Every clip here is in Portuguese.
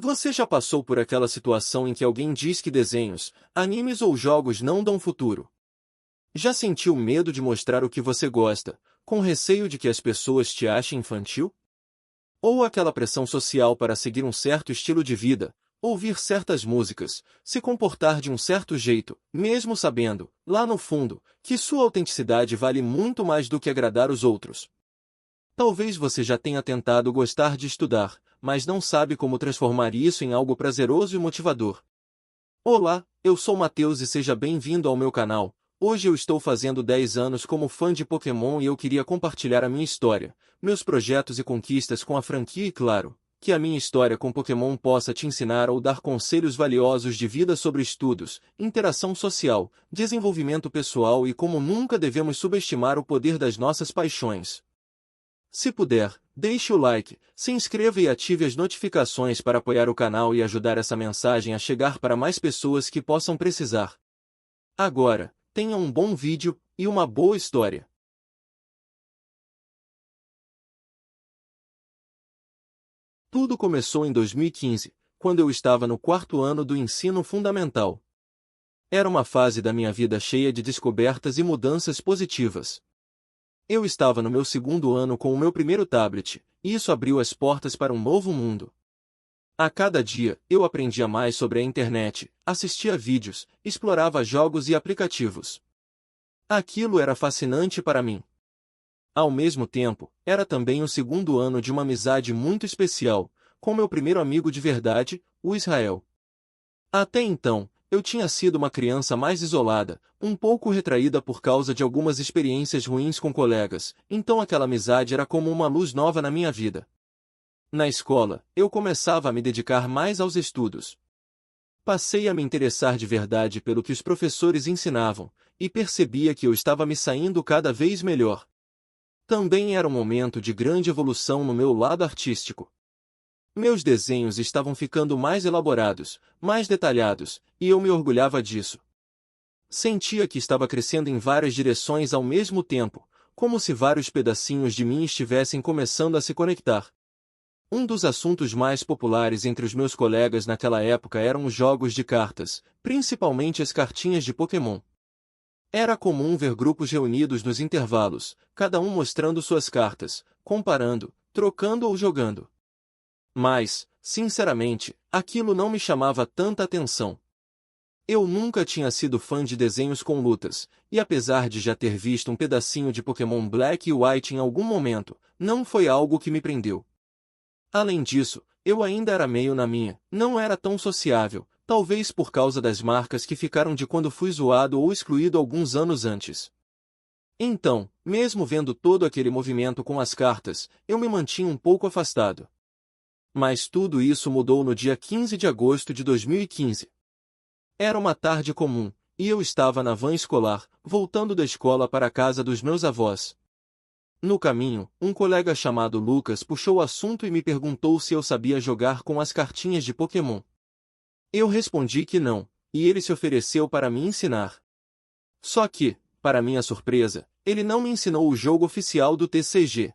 Você já passou por aquela situação em que alguém diz que desenhos, animes ou jogos não dão futuro? Já sentiu medo de mostrar o que você gosta, com receio de que as pessoas te achem infantil? Ou aquela pressão social para seguir um certo estilo de vida, ouvir certas músicas, se comportar de um certo jeito, mesmo sabendo, lá no fundo, que sua autenticidade vale muito mais do que agradar os outros? Talvez você já tenha tentado gostar de estudar, mas não sabe como transformar isso em algo prazeroso e motivador. Olá, eu sou Matheus e seja bem-vindo ao meu canal. Hoje eu estou fazendo 10 anos como fã de Pokémon e eu queria compartilhar a minha história, meus projetos e conquistas com a franquia e claro, que a minha história com Pokémon possa te ensinar ou dar conselhos valiosos de vida sobre estudos, interação social, desenvolvimento pessoal e como nunca devemos subestimar o poder das nossas paixões. Se puder, deixe o like, se inscreva e ative as notificações para apoiar o canal e ajudar essa mensagem a chegar para mais pessoas que possam precisar. Agora, tenha um bom vídeo e uma boa história. Tudo começou em 2015, quando eu estava no quarto ano do ensino fundamental. Era uma fase da minha vida cheia de descobertas e mudanças positivas. Eu estava no meu segundo ano com o meu primeiro tablet, e isso abriu as portas para um novo mundo. A cada dia, eu aprendia mais sobre a internet, assistia vídeos, explorava jogos e aplicativos. Aquilo era fascinante para mim. Ao mesmo tempo, era também o segundo ano de uma amizade muito especial, com meu primeiro amigo de verdade, o Israel. Até então, eu tinha sido uma criança mais isolada, um pouco retraída por causa de algumas experiências ruins com colegas, então aquela amizade era como uma luz nova na minha vida. Na escola, eu começava a me dedicar mais aos estudos. Passei a me interessar de verdade pelo que os professores ensinavam, e percebia que eu estava me saindo cada vez melhor. Também era um momento de grande evolução no meu lado artístico. Meus desenhos estavam ficando mais elaborados, mais detalhados, e eu me orgulhava disso. Sentia que estava crescendo em várias direções ao mesmo tempo, como se vários pedacinhos de mim estivessem começando a se conectar. Um dos assuntos mais populares entre os meus colegas naquela época eram os jogos de cartas, principalmente as cartinhas de Pokémon. Era comum ver grupos reunidos nos intervalos, cada um mostrando suas cartas, comparando, trocando ou jogando. Mas, sinceramente, aquilo não me chamava tanta atenção. Eu nunca tinha sido fã de desenhos com lutas, e apesar de já ter visto um pedacinho de Pokémon Black e White em algum momento, não foi algo que me prendeu. Além disso, eu ainda era meio na minha, não era tão sociável, talvez por causa das marcas que ficaram de quando fui zoado ou excluído alguns anos antes. Então, mesmo vendo todo aquele movimento com as cartas, eu me mantinha um pouco afastado. Mas tudo isso mudou no dia 15 de agosto de 2015. Era uma tarde comum, e eu estava na van escolar, voltando da escola para a casa dos meus avós. No caminho, um colega chamado Lucas puxou o assunto e me perguntou se eu sabia jogar com as cartinhas de Pokémon. Eu respondi que não, e ele se ofereceu para me ensinar. Só que, para minha surpresa, ele não me ensinou o jogo oficial do TCG.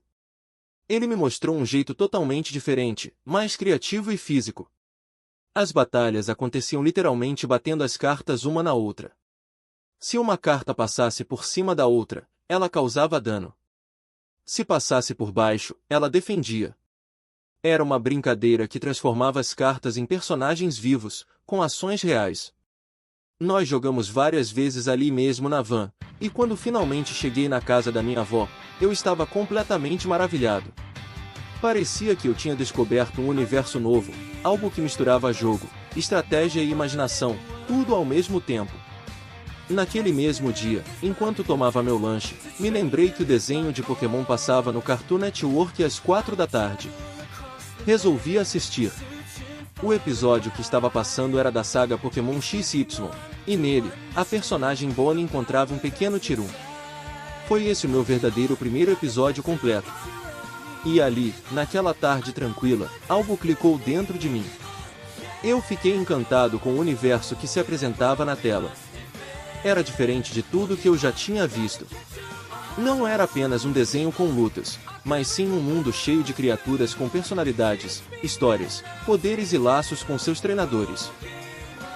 Ele me mostrou um jeito totalmente diferente, mais criativo e físico. As batalhas aconteciam literalmente batendo as cartas uma na outra. Se uma carta passasse por cima da outra, ela causava dano. Se passasse por baixo, ela defendia. Era uma brincadeira que transformava as cartas em personagens vivos, com ações reais. Nós jogamos várias vezes ali mesmo na van, e quando finalmente cheguei na casa da minha avó, eu estava completamente maravilhado. Parecia que eu tinha descoberto um universo novo, algo que misturava jogo, estratégia e imaginação, tudo ao mesmo tempo. Naquele mesmo dia, enquanto tomava meu lanche, me lembrei que o desenho de Pokémon passava no Cartoon Network às 4 da tarde. Resolvi assistir. O episódio que estava passando era da saga Pokémon XY, e nele, a personagem Bonnie encontrava um pequeno Tirum. Foi esse o meu verdadeiro primeiro episódio completo. E ali, naquela tarde tranquila, algo clicou dentro de mim. Eu fiquei encantado com o universo que se apresentava na tela. Era diferente de tudo que eu já tinha visto. Não era apenas um desenho com lutas, mas sim um mundo cheio de criaturas com personalidades, histórias, poderes e laços com seus treinadores.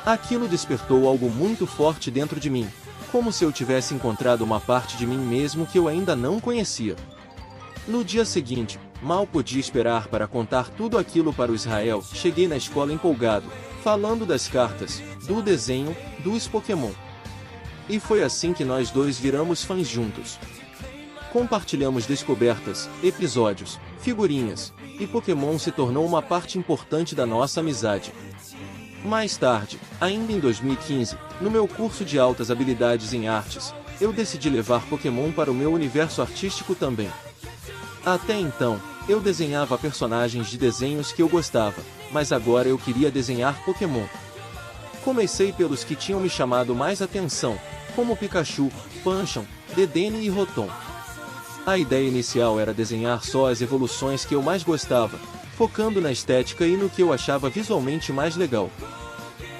Aquilo despertou algo muito forte dentro de mim, como se eu tivesse encontrado uma parte de mim mesmo que eu ainda não conhecia. No dia seguinte, mal podia esperar para contar tudo aquilo para o Israel. Cheguei na escola empolgado, falando das cartas, do desenho, dos Pokémon. E foi assim que nós dois viramos fãs juntos. Compartilhamos descobertas, episódios, figurinhas, e Pokémon se tornou uma parte importante da nossa amizade. Mais tarde, ainda em 2015, no meu curso de altas habilidades em artes, eu decidi levar Pokémon para o meu universo artístico também. Até então, eu desenhava personagens de desenhos que eu gostava, mas agora eu queria desenhar Pokémon. Comecei pelos que tinham me chamado mais atenção, como Pikachu, Pancham, Dedenne e Rotom. A ideia inicial era desenhar só as evoluções que eu mais gostava, focando na estética e no que eu achava visualmente mais legal.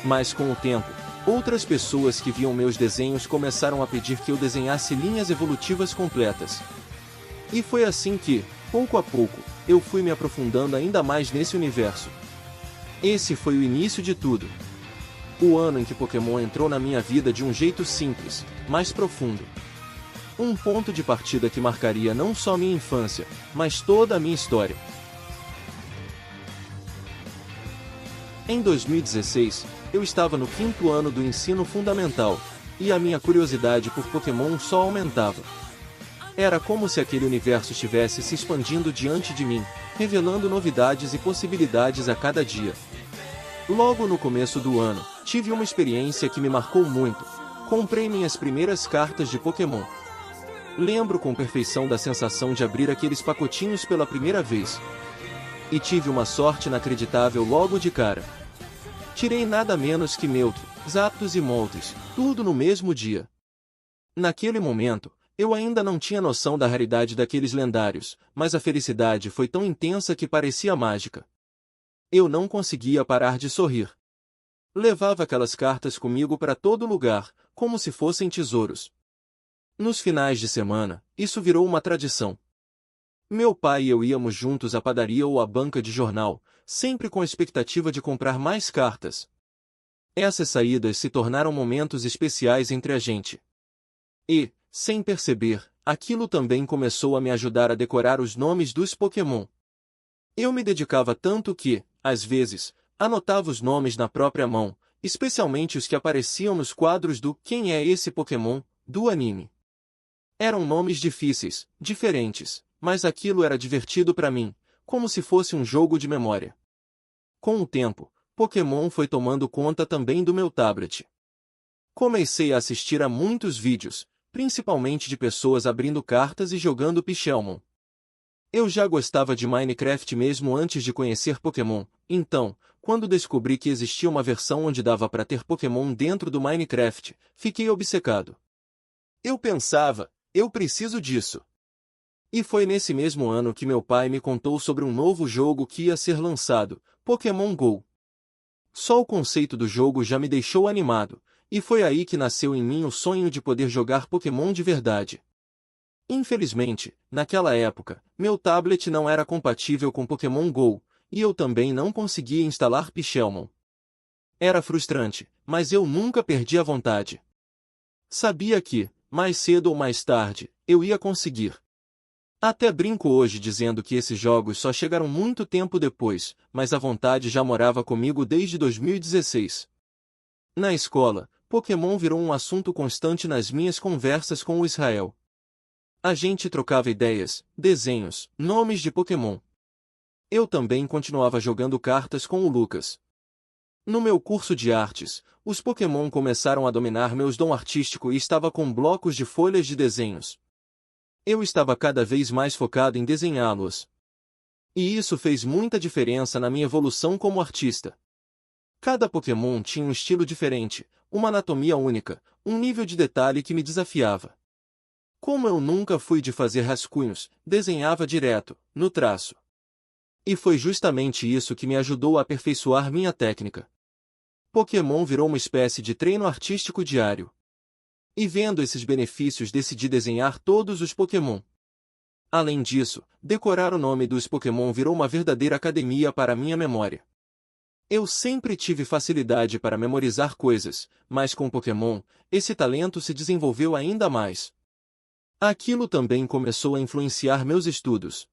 Mas com o tempo, outras pessoas que viam meus desenhos começaram a pedir que eu desenhasse linhas evolutivas completas. E foi assim que, pouco a pouco, eu fui me aprofundando ainda mais nesse universo. Esse foi o início de tudo. O ano em que Pokémon entrou na minha vida de um jeito simples, mas profundo. Um ponto de partida que marcaria não só minha infância, mas toda a minha história. Em 2016, eu estava no 5º ano do ensino fundamental, e a minha curiosidade por Pokémon só aumentava. Era como se aquele universo estivesse se expandindo diante de mim, revelando novidades e possibilidades a cada dia. Logo no começo do ano, tive uma experiência que me marcou muito. Comprei minhas primeiras cartas de Pokémon. Lembro com perfeição da sensação de abrir aqueles pacotinhos pela primeira vez. E tive uma sorte inacreditável logo de cara. Tirei nada menos que Mewtwo, Zapdos e Moltres, tudo no mesmo dia. Naquele momento, eu ainda não tinha noção da raridade daqueles lendários, mas a felicidade foi tão intensa que parecia mágica. Eu não conseguia parar de sorrir. Levava aquelas cartas comigo para todo lugar, como se fossem tesouros. Nos finais de semana, isso virou uma tradição. Meu pai e eu íamos juntos à padaria ou à banca de jornal, sempre com a expectativa de comprar mais cartas. Essas saídas se tornaram momentos especiais entre a gente. E, sem perceber, aquilo também começou a me ajudar a decorar os nomes dos Pokémon. Eu me dedicava tanto que, às vezes, anotava os nomes na própria mão, especialmente os que apareciam nos quadros do Quem é esse Pokémon, do anime. Eram nomes difíceis, diferentes, mas aquilo era divertido para mim, como se fosse um jogo de memória. Com o tempo, Pokémon foi tomando conta também do meu tablet. Comecei a assistir a muitos vídeos, principalmente de pessoas abrindo cartas e jogando Pixelmon. Eu já gostava de Minecraft mesmo antes de conhecer Pokémon, então, quando descobri que existia uma versão onde dava para ter Pokémon dentro do Minecraft, fiquei obcecado. Eu pensava, eu preciso disso. E foi nesse mesmo ano que meu pai me contou sobre um novo jogo que ia ser lançado, Pokémon Go. Só o conceito do jogo já me deixou animado, e foi aí que nasceu em mim o sonho de poder jogar Pokémon de verdade. Infelizmente, naquela época, meu tablet não era compatível com Pokémon Go, e eu também não conseguia instalar Pixelmon. Era frustrante, mas eu nunca perdi a vontade. Sabia que, mais cedo ou mais tarde, eu ia conseguir. Até brinco hoje dizendo que esses jogos só chegaram muito tempo depois, mas a vontade já morava comigo desde 2016. Na escola, Pokémon virou um assunto constante nas minhas conversas com o Israel. A gente trocava ideias, desenhos, nomes de Pokémon. Eu também continuava jogando cartas com o Lucas. No meu curso de artes, os Pokémon começaram a dominar meus dom artístico e estava com blocos de folhas de desenhos. Eu estava cada vez mais focado em desenhá-los. E isso fez muita diferença na minha evolução como artista. Cada Pokémon tinha um estilo diferente, uma anatomia única, um nível de detalhe que me desafiava. Como eu nunca fui de fazer rascunhos, desenhava direto, no traço. E foi justamente isso que me ajudou a aperfeiçoar minha técnica. Pokémon virou uma espécie de treino artístico diário. E vendo esses benefícios decidi desenhar todos os Pokémon. Além disso, decorar o nome dos Pokémon virou uma verdadeira academia para minha memória. Eu sempre tive facilidade para memorizar coisas, mas com Pokémon, esse talento se desenvolveu ainda mais. Aquilo também começou a influenciar meus estudos.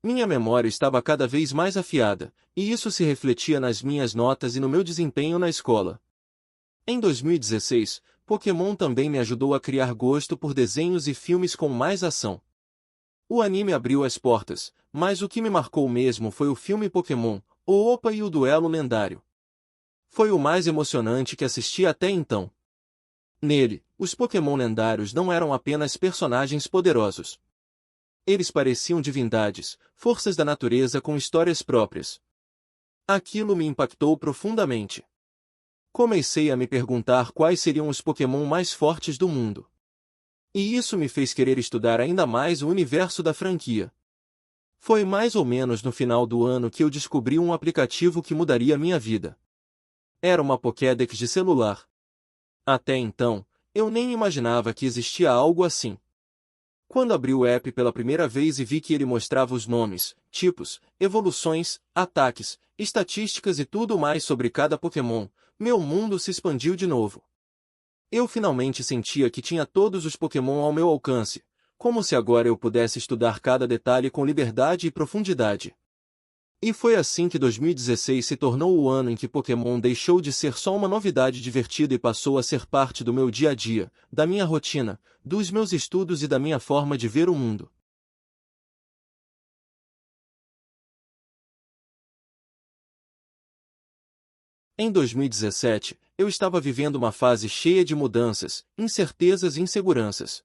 Minha memória estava cada vez mais afiada, e isso se refletia nas minhas notas e no meu desempenho na escola. Em 2016, Pokémon também me ajudou a criar gosto por desenhos e filmes com mais ação. O anime abriu as portas, mas o que me marcou mesmo foi o filme Pokémon, o Opa e o Duelo Lendário. Foi o mais emocionante que assisti até então. Nele, os Pokémon lendários não eram apenas personagens poderosos. Eles pareciam divindades, forças da natureza com histórias próprias. Aquilo me impactou profundamente. Comecei a me perguntar quais seriam os Pokémon mais fortes do mundo. E isso me fez querer estudar ainda mais o universo da franquia. Foi mais ou menos no final do ano que eu descobri um aplicativo que mudaria minha vida. Era uma Pokédex de celular. Até então, eu nem imaginava que existia algo assim. Quando abri o app pela primeira vez e vi que ele mostrava os nomes, tipos, evoluções, ataques, estatísticas e tudo mais sobre cada Pokémon, meu mundo se expandiu de novo. Eu finalmente sentia que tinha todos os Pokémon ao meu alcance, como se agora eu pudesse estudar cada detalhe com liberdade e profundidade. E foi assim que 2016 se tornou o ano em que Pokémon deixou de ser só uma novidade divertida e passou a ser parte do meu dia a dia, da minha rotina, dos meus estudos e da minha forma de ver o mundo. Em 2017, eu estava vivendo uma fase cheia de mudanças, incertezas e inseguranças.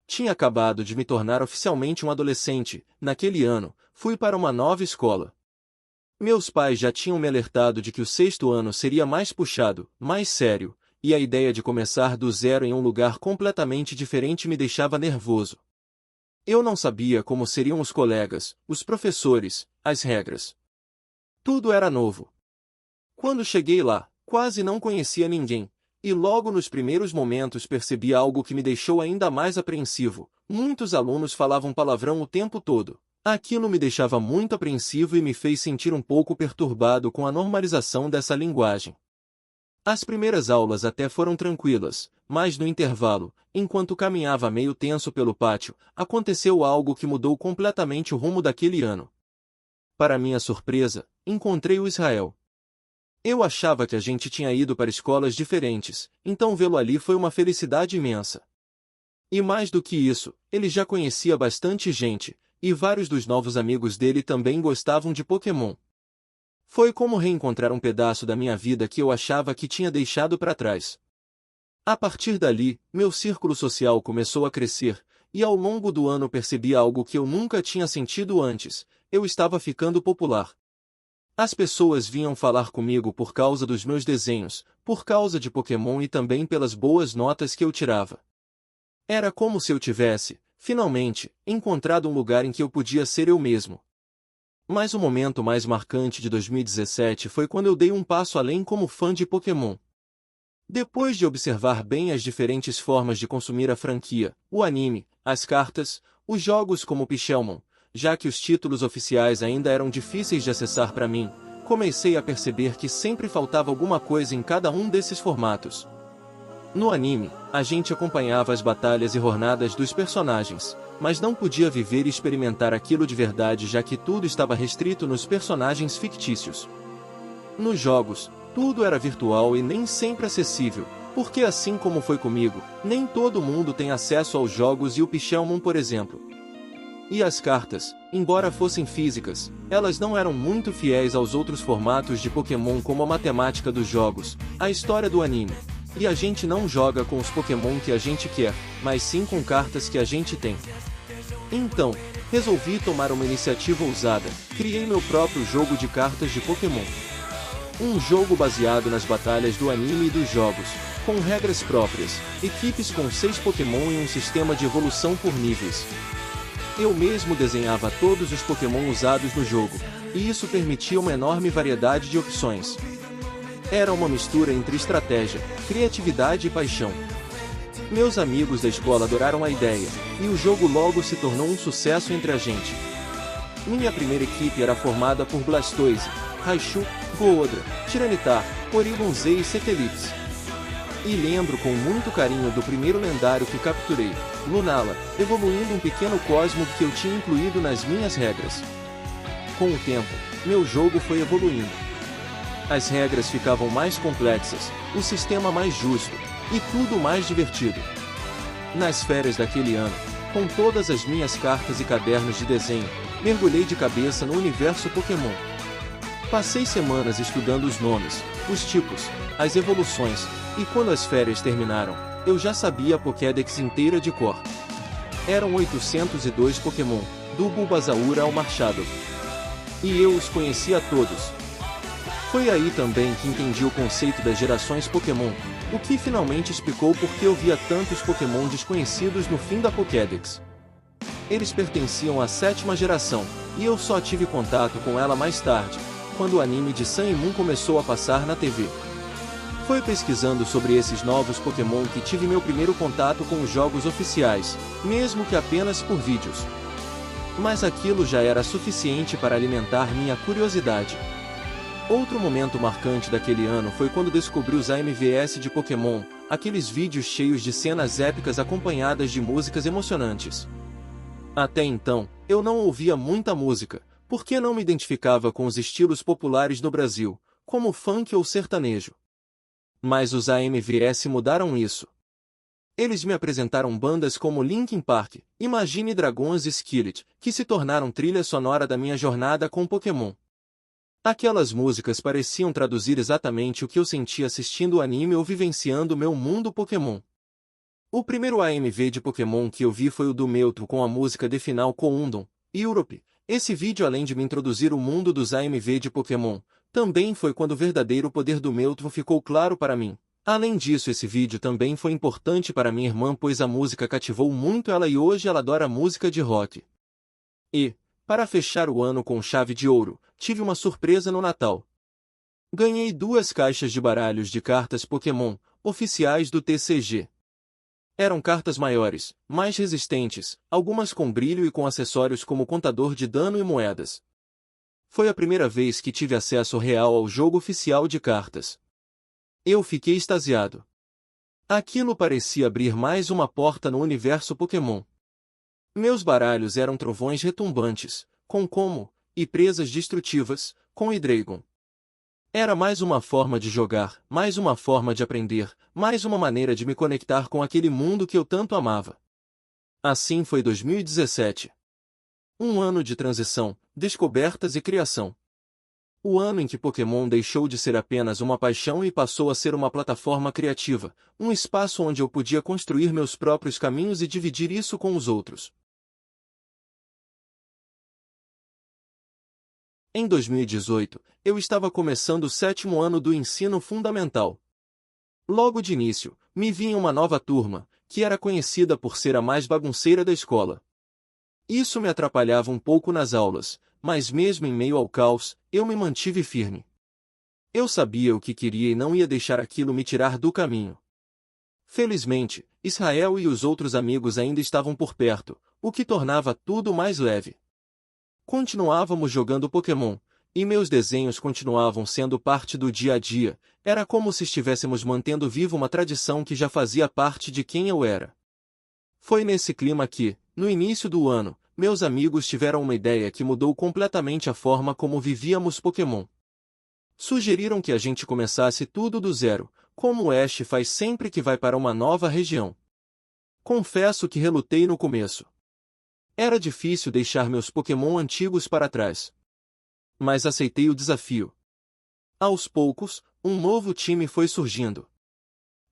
Tinha acabado de me tornar oficialmente um adolescente. Naquele ano, fui para uma nova escola. Meus pais já tinham me alertado de que o sexto ano seria mais puxado, mais sério, e a ideia de começar do zero em um lugar completamente diferente me deixava nervoso. Eu não sabia como seriam os colegas, os professores, as regras. Tudo era novo. Quando cheguei lá, quase não conhecia ninguém, e logo nos primeiros momentos percebi algo que me deixou ainda mais apreensivo. Muitos alunos falavam palavrão o tempo todo. Aquilo me deixava muito apreensivo e me fez sentir um pouco perturbado com a normalização dessa linguagem. As primeiras aulas até foram tranquilas, mas no intervalo, enquanto caminhava meio tenso pelo pátio, aconteceu algo que mudou completamente o rumo daquele ano. Para minha surpresa, encontrei o Israel. Eu achava que a gente tinha ido para escolas diferentes, então vê-lo ali foi uma felicidade imensa. E mais do que isso, ele já conhecia bastante gente, e vários dos novos amigos dele também gostavam de Pokémon. Foi como reencontrar um pedaço da minha vida que eu achava que tinha deixado para trás. A partir dali, meu círculo social começou a crescer, e ao longo do ano percebi algo que eu nunca tinha sentido antes: eu estava ficando popular. As pessoas vinham falar comigo por causa dos meus desenhos, por causa de Pokémon e também pelas boas notas que eu tirava. Era como se eu tivesse, finalmente, encontrado um lugar em que eu podia ser eu mesmo. Mas o momento mais marcante de 2017 foi quando eu dei um passo além como fã de Pokémon. Depois de observar bem as diferentes formas de consumir a franquia, o anime, as cartas, os jogos como Pixelmon, já que os títulos oficiais ainda eram difíceis de acessar para mim, comecei a perceber que sempre faltava alguma coisa em cada um desses formatos. No anime, a gente acompanhava as batalhas e jornadas dos personagens, mas não podia viver e experimentar aquilo de verdade já que tudo estava restrito nos personagens fictícios. Nos jogos, tudo era virtual e nem sempre acessível, porque assim como foi comigo, nem todo mundo tem acesso aos jogos e o Pixelmon, por exemplo. E as cartas, embora fossem físicas, elas não eram muito fiéis aos outros formatos de Pokémon como a matemática dos jogos, a história do anime. E a gente não joga com os Pokémon que a gente quer, mas sim com cartas que a gente tem. Então, resolvi tomar uma iniciativa ousada, criei meu próprio jogo de cartas de Pokémon. Um jogo baseado nas batalhas do anime e dos jogos, com regras próprias, equipes com 6 Pokémon e um sistema de evolução por níveis. Eu mesmo desenhava todos os Pokémon usados no jogo, e isso permitia uma enorme variedade de opções. Era uma mistura entre estratégia, criatividade e paixão. Meus amigos da escola adoraram a ideia, e o jogo logo se tornou um sucesso entre a gente. Minha primeira equipe era formada por Blastoise, Raichu, Goodra, Tiranitar, Porygon Z e Cetelips. E lembro com muito carinho do primeiro lendário que capturei, Lunala, evoluindo um pequeno Cosmog que eu tinha incluído nas minhas regras. Com o tempo, meu jogo foi evoluindo. As regras ficavam mais complexas, o sistema mais justo, e tudo mais divertido. Nas férias daquele ano, com todas as minhas cartas e cadernos de desenho, mergulhei de cabeça no universo Pokémon. Passei semanas estudando os nomes, os tipos, as evoluções, e quando as férias terminaram, eu já sabia a Pokédex inteira de cor. Eram 802 Pokémon, do Bulbasaur ao Marshadov. E eu os conhecia todos. Foi aí também que entendi o conceito das gerações Pokémon, o que finalmente explicou por que eu via tantos Pokémon desconhecidos no fim da Pokédex. Eles pertenciam à 7ª geração, e eu só tive contato com ela mais tarde, quando o anime de Sun e Moon começou a passar na TV. Foi pesquisando sobre esses novos Pokémon que tive meu primeiro contato com os jogos oficiais, mesmo que apenas por vídeos. Mas aquilo já era suficiente para alimentar minha curiosidade. Outro momento marcante daquele ano foi quando descobri os AMVS de Pokémon, aqueles vídeos cheios de cenas épicas acompanhadas de músicas emocionantes. Até então, eu não ouvia muita música, porque não me identificava com os estilos populares no Brasil, como funk ou sertanejo. Mas os AMVS mudaram isso. Eles me apresentaram bandas como Linkin Park, Imagine Dragons e Skillet, que se tornaram trilha sonora da minha jornada com Pokémon. Aquelas músicas pareciam traduzir exatamente o que eu sentia assistindo o anime ou vivenciando meu mundo Pokémon. O primeiro AMV de Pokémon que eu vi foi o do Mewtwo com a música de final Koundon, Europe. Esse vídeo, além de me introduzir o mundo dos AMV de Pokémon, também foi quando o verdadeiro poder do Mewtwo ficou claro para mim. Além disso, esse vídeo também foi importante para minha irmã, pois a música cativou muito ela e hoje ela adora música de rock. E, para fechar o ano com chave de ouro, tive uma surpresa no Natal. Ganhei 2 caixas de baralhos de cartas Pokémon, oficiais do TCG. Eram cartas maiores, mais resistentes, algumas com brilho e com acessórios como contador de dano e moedas. Foi a primeira vez que tive acesso real ao jogo oficial de cartas. Eu fiquei extasiado. Aquilo parecia abrir mais uma porta no universo Pokémon. Meus baralhos eram trovões retumbantes, com Como, e presas destrutivas, com Hydreigon. Era mais uma forma de jogar, mais uma forma de aprender, mais uma maneira de me conectar com aquele mundo que eu tanto amava. Assim foi 2017. Um ano de transição, descobertas e criação. O ano em que Pokémon deixou de ser apenas uma paixão e passou a ser uma plataforma criativa, um espaço onde eu podia construir meus próprios caminhos e dividir isso com os outros. Em 2018, eu estava começando o 7º ano do ensino fundamental. Logo de início, me vi em uma nova turma, que era conhecida por ser a mais bagunceira da escola. Isso me atrapalhava um pouco nas aulas, mas mesmo em meio ao caos, eu me mantive firme. Eu sabia o que queria e não ia deixar aquilo me tirar do caminho. Felizmente, Israel e os outros amigos ainda estavam por perto, o que tornava tudo mais leve. Continuávamos jogando Pokémon, e meus desenhos continuavam sendo parte do dia a dia, era como se estivéssemos mantendo viva uma tradição que já fazia parte de quem eu era. Foi nesse clima que, no início do ano, meus amigos tiveram uma ideia que mudou completamente a forma como vivíamos Pokémon. Sugeriram que a gente começasse tudo do zero, como o Ash faz sempre que vai para uma nova região. Confesso que relutei no começo. Era difícil deixar meus Pokémon antigos para trás. Mas aceitei o desafio. Aos poucos, um novo time foi surgindo.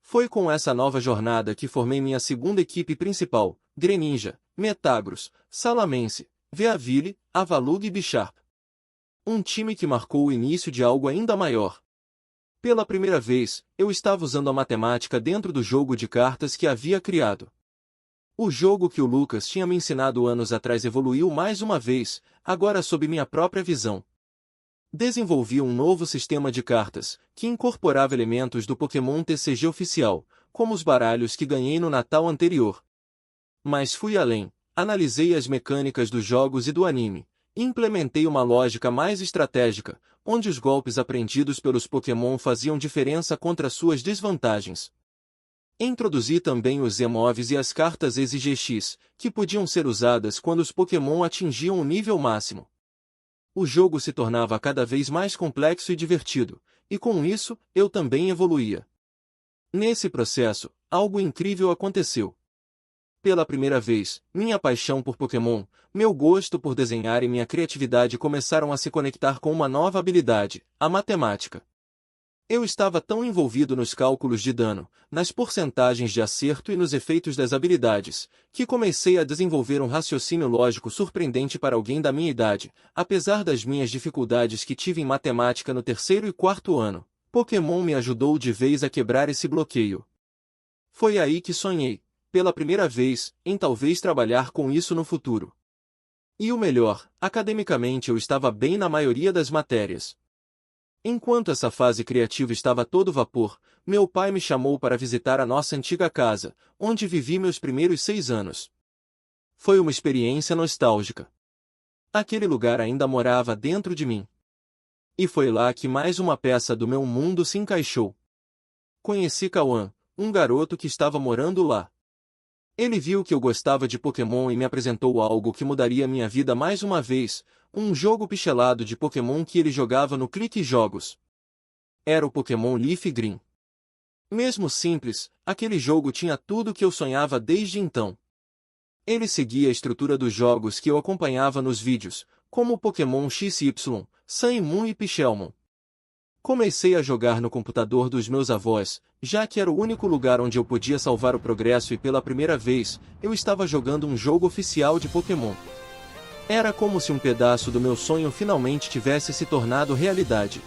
Foi com essa nova jornada que formei minha segunda equipe principal, Greninja, Metagross, Salamence, Weavile, Avalugg e Bisharp. Um time que marcou o início de algo ainda maior. Pela primeira vez, eu estava usando a matemática dentro do jogo de cartas que havia criado. O jogo que o Lucas tinha me ensinado anos atrás evoluiu mais uma vez, agora sob minha própria visão. Desenvolvi um novo sistema de cartas, que incorporava elementos do Pokémon TCG oficial, como os baralhos que ganhei no Natal anterior. Mas fui além, analisei as mecânicas dos jogos e do anime, e implementei uma lógica mais estratégica, onde os golpes aprendidos pelos Pokémon faziam diferença contra suas desvantagens. Introduzi também os Z-Moves e as cartas EZGX, que podiam ser usadas quando os Pokémon atingiam o nível máximo. O jogo se tornava cada vez mais complexo e divertido, e com isso, eu também evoluía. Nesse processo, algo incrível aconteceu. Pela primeira vez, minha paixão por Pokémon, meu gosto por desenhar e minha criatividade começaram a se conectar com uma nova habilidade, a matemática. Eu estava tão envolvido nos cálculos de dano, nas porcentagens de acerto e nos efeitos das habilidades, que comecei a desenvolver um raciocínio lógico surpreendente para alguém da minha idade, apesar das minhas dificuldades que tive em matemática no terceiro e quarto ano. Pokémon me ajudou de vez a quebrar esse bloqueio. Foi aí que sonhei, pela primeira vez, em talvez trabalhar com isso no futuro. E o melhor, academicamente eu estava bem na maioria das matérias. Enquanto essa fase criativa estava a todo vapor, meu pai me chamou para visitar a nossa antiga casa, onde vivi meus primeiros 6 anos. Foi uma experiência nostálgica. Aquele lugar ainda morava dentro de mim. E foi lá que mais uma peça do meu mundo se encaixou. Conheci Cauã, um garoto que estava morando lá. Ele viu que eu gostava de Pokémon e me apresentou algo que mudaria minha vida mais uma vez, um jogo pixelado de Pokémon que ele jogava no Clique Jogos. Era o Pokémon Leaf Green. Mesmo simples, aquele jogo tinha tudo que eu sonhava desde então. Ele seguia a estrutura dos jogos que eu acompanhava nos vídeos, como o Pokémon XY, Sun e Moon e Pixelmon. Comecei a jogar no computador dos meus avós, já que era o único lugar onde eu podia salvar o progresso e pela primeira vez, eu estava jogando um jogo oficial de Pokémon. Era como se um pedaço do meu sonho finalmente tivesse se tornado realidade.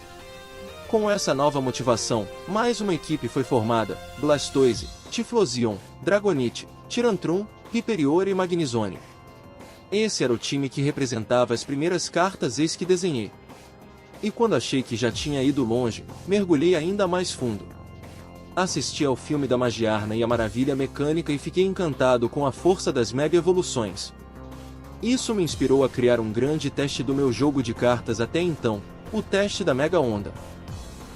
Com essa nova motivação, mais uma equipe foi formada: Blastoise, Typhlosion, Dragonite, Tyrantrum, Hyperior e Magnezone. Esse era o time que representava as primeiras cartas ex que desenhei. E quando achei que já tinha ido longe, mergulhei ainda mais fundo. Assisti ao filme da Magiarna e a Maravilha Mecânica e fiquei encantado com a força das Mega Evoluções. Isso me inspirou a criar um grande teste do meu jogo de cartas até então, o teste da Mega Onda.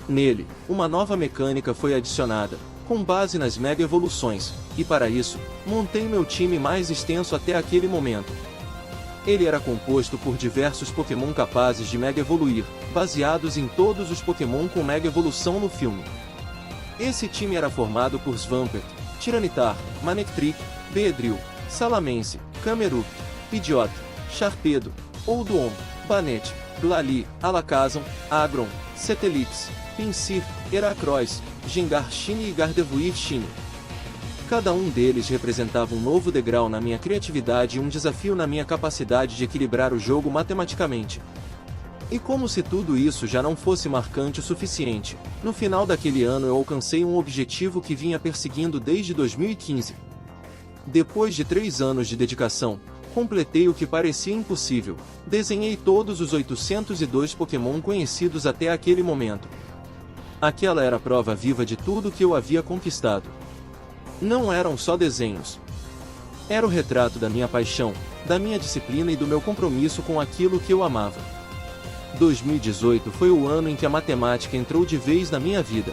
Nele, uma nova mecânica foi adicionada, com base nas Mega Evoluções, e para isso, montei meu time mais extenso até aquele momento. Ele era composto por diversos Pokémon capazes de Mega Evoluir, baseados em todos os Pokémon com Mega Evolução no filme. Esse time era formado por Swampert, Tyranitar, Manectric, Beedrill, Salamence, Camerupt, Pidgeot, Sharpedo, Oldon, Banette, Glalie, Alakazam, Agron, Cetelix, Pinsir, Heracross, Gengar Shine e Gardevoir Shine. Cada um deles representava um novo degrau na minha criatividade e um desafio na minha capacidade de equilibrar o jogo matematicamente. E como se tudo isso já não fosse marcante o suficiente, no final daquele ano eu alcancei um objetivo que vinha perseguindo desde 2015. Depois de 3 anos de dedicação, completei o que parecia impossível: desenhei todos os 802 Pokémon conhecidos até aquele momento. Aquela era a prova viva de tudo que eu havia conquistado. Não eram só desenhos. Era o retrato da minha paixão, da minha disciplina e do meu compromisso com aquilo que eu amava. 2018 foi o ano em que a matemática entrou de vez na minha vida.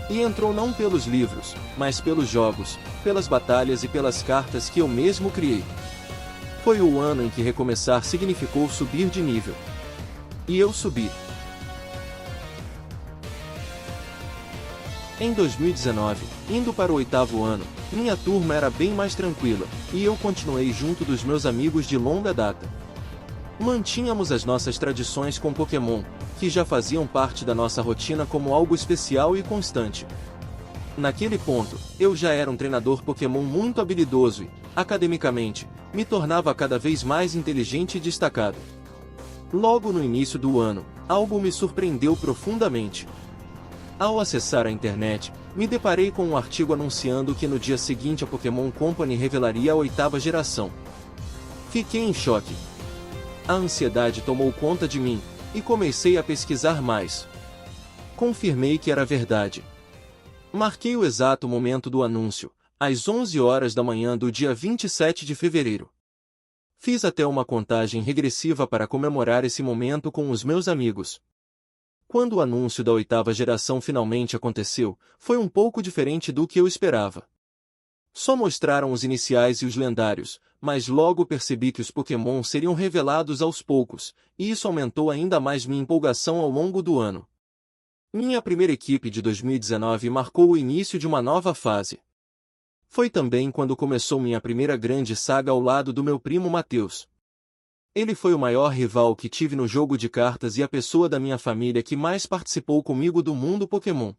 E entrou não pelos livros, mas pelos jogos, pelas batalhas e pelas cartas que eu mesmo criei. Foi o ano em que recomeçar significou subir de nível. E eu subi. Em 2019, indo para o 8º ano, minha turma era bem mais tranquila, e eu continuei junto dos meus amigos de longa data. Mantínhamos as nossas tradições com Pokémon, que já faziam parte da nossa rotina como algo especial e constante. Naquele ponto, eu já era um treinador Pokémon muito habilidoso e, academicamente, me tornava cada vez mais inteligente e destacado. Logo no início do ano, algo me surpreendeu profundamente. Ao acessar a internet, me deparei com um artigo anunciando que no dia seguinte a Pokémon Company revelaria a 8ª geração. Fiquei em choque. A ansiedade tomou conta de mim, E comecei a pesquisar mais. Confirmei que era verdade. Marquei o exato momento do anúncio, às 11 horas da manhã do dia 27 de fevereiro. Fiz até uma contagem regressiva para comemorar esse momento com os meus amigos. Quando o anúncio da 8ª geração finalmente aconteceu, foi um pouco diferente do que eu esperava. Só mostraram os iniciais e os lendários, mas logo percebi que os Pokémon seriam revelados aos poucos, e isso aumentou ainda mais minha empolgação ao longo do ano. Minha primeira equipe de 2019 marcou o início de uma nova fase. Foi também quando começou minha primeira grande saga ao lado do meu primo Matheus. Ele foi o maior rival que tive no jogo de cartas e a pessoa da minha família que mais participou comigo do mundo Pokémon.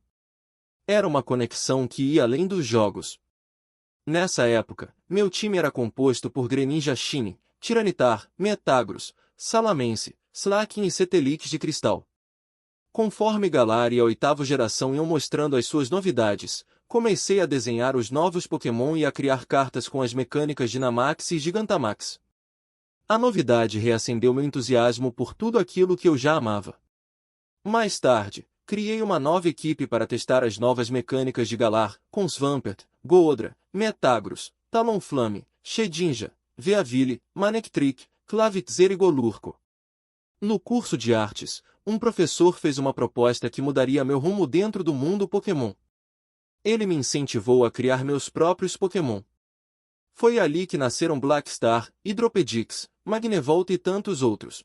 Era uma conexão que ia além dos jogos. Nessa época, meu time era composto por Greninja Shiny, Tiranitar, Metagross, Salamence, Slaking e Ceteliques de Cristal. Conforme Galar e a 8ª geração iam mostrando as suas novidades, comecei a desenhar os novos Pokémon e a criar cartas com as mecânicas Dynamax e Gigantamax. A novidade reacendeu meu entusiasmo por tudo aquilo que eu já amava. Mais tarde, criei uma nova equipe para testar as novas mecânicas de Galar, com Swampert, Goodra, Metagross, Talonflame, Shedinja, Weavile, Manectric, Clavitzer e Golurko. No curso de artes, um professor fez uma proposta que mudaria meu rumo dentro do mundo Pokémon. Ele me incentivou a criar meus próprios Pokémon. Foi ali que nasceram Blackstar, Hydropedix, Magnevolt e tantos outros.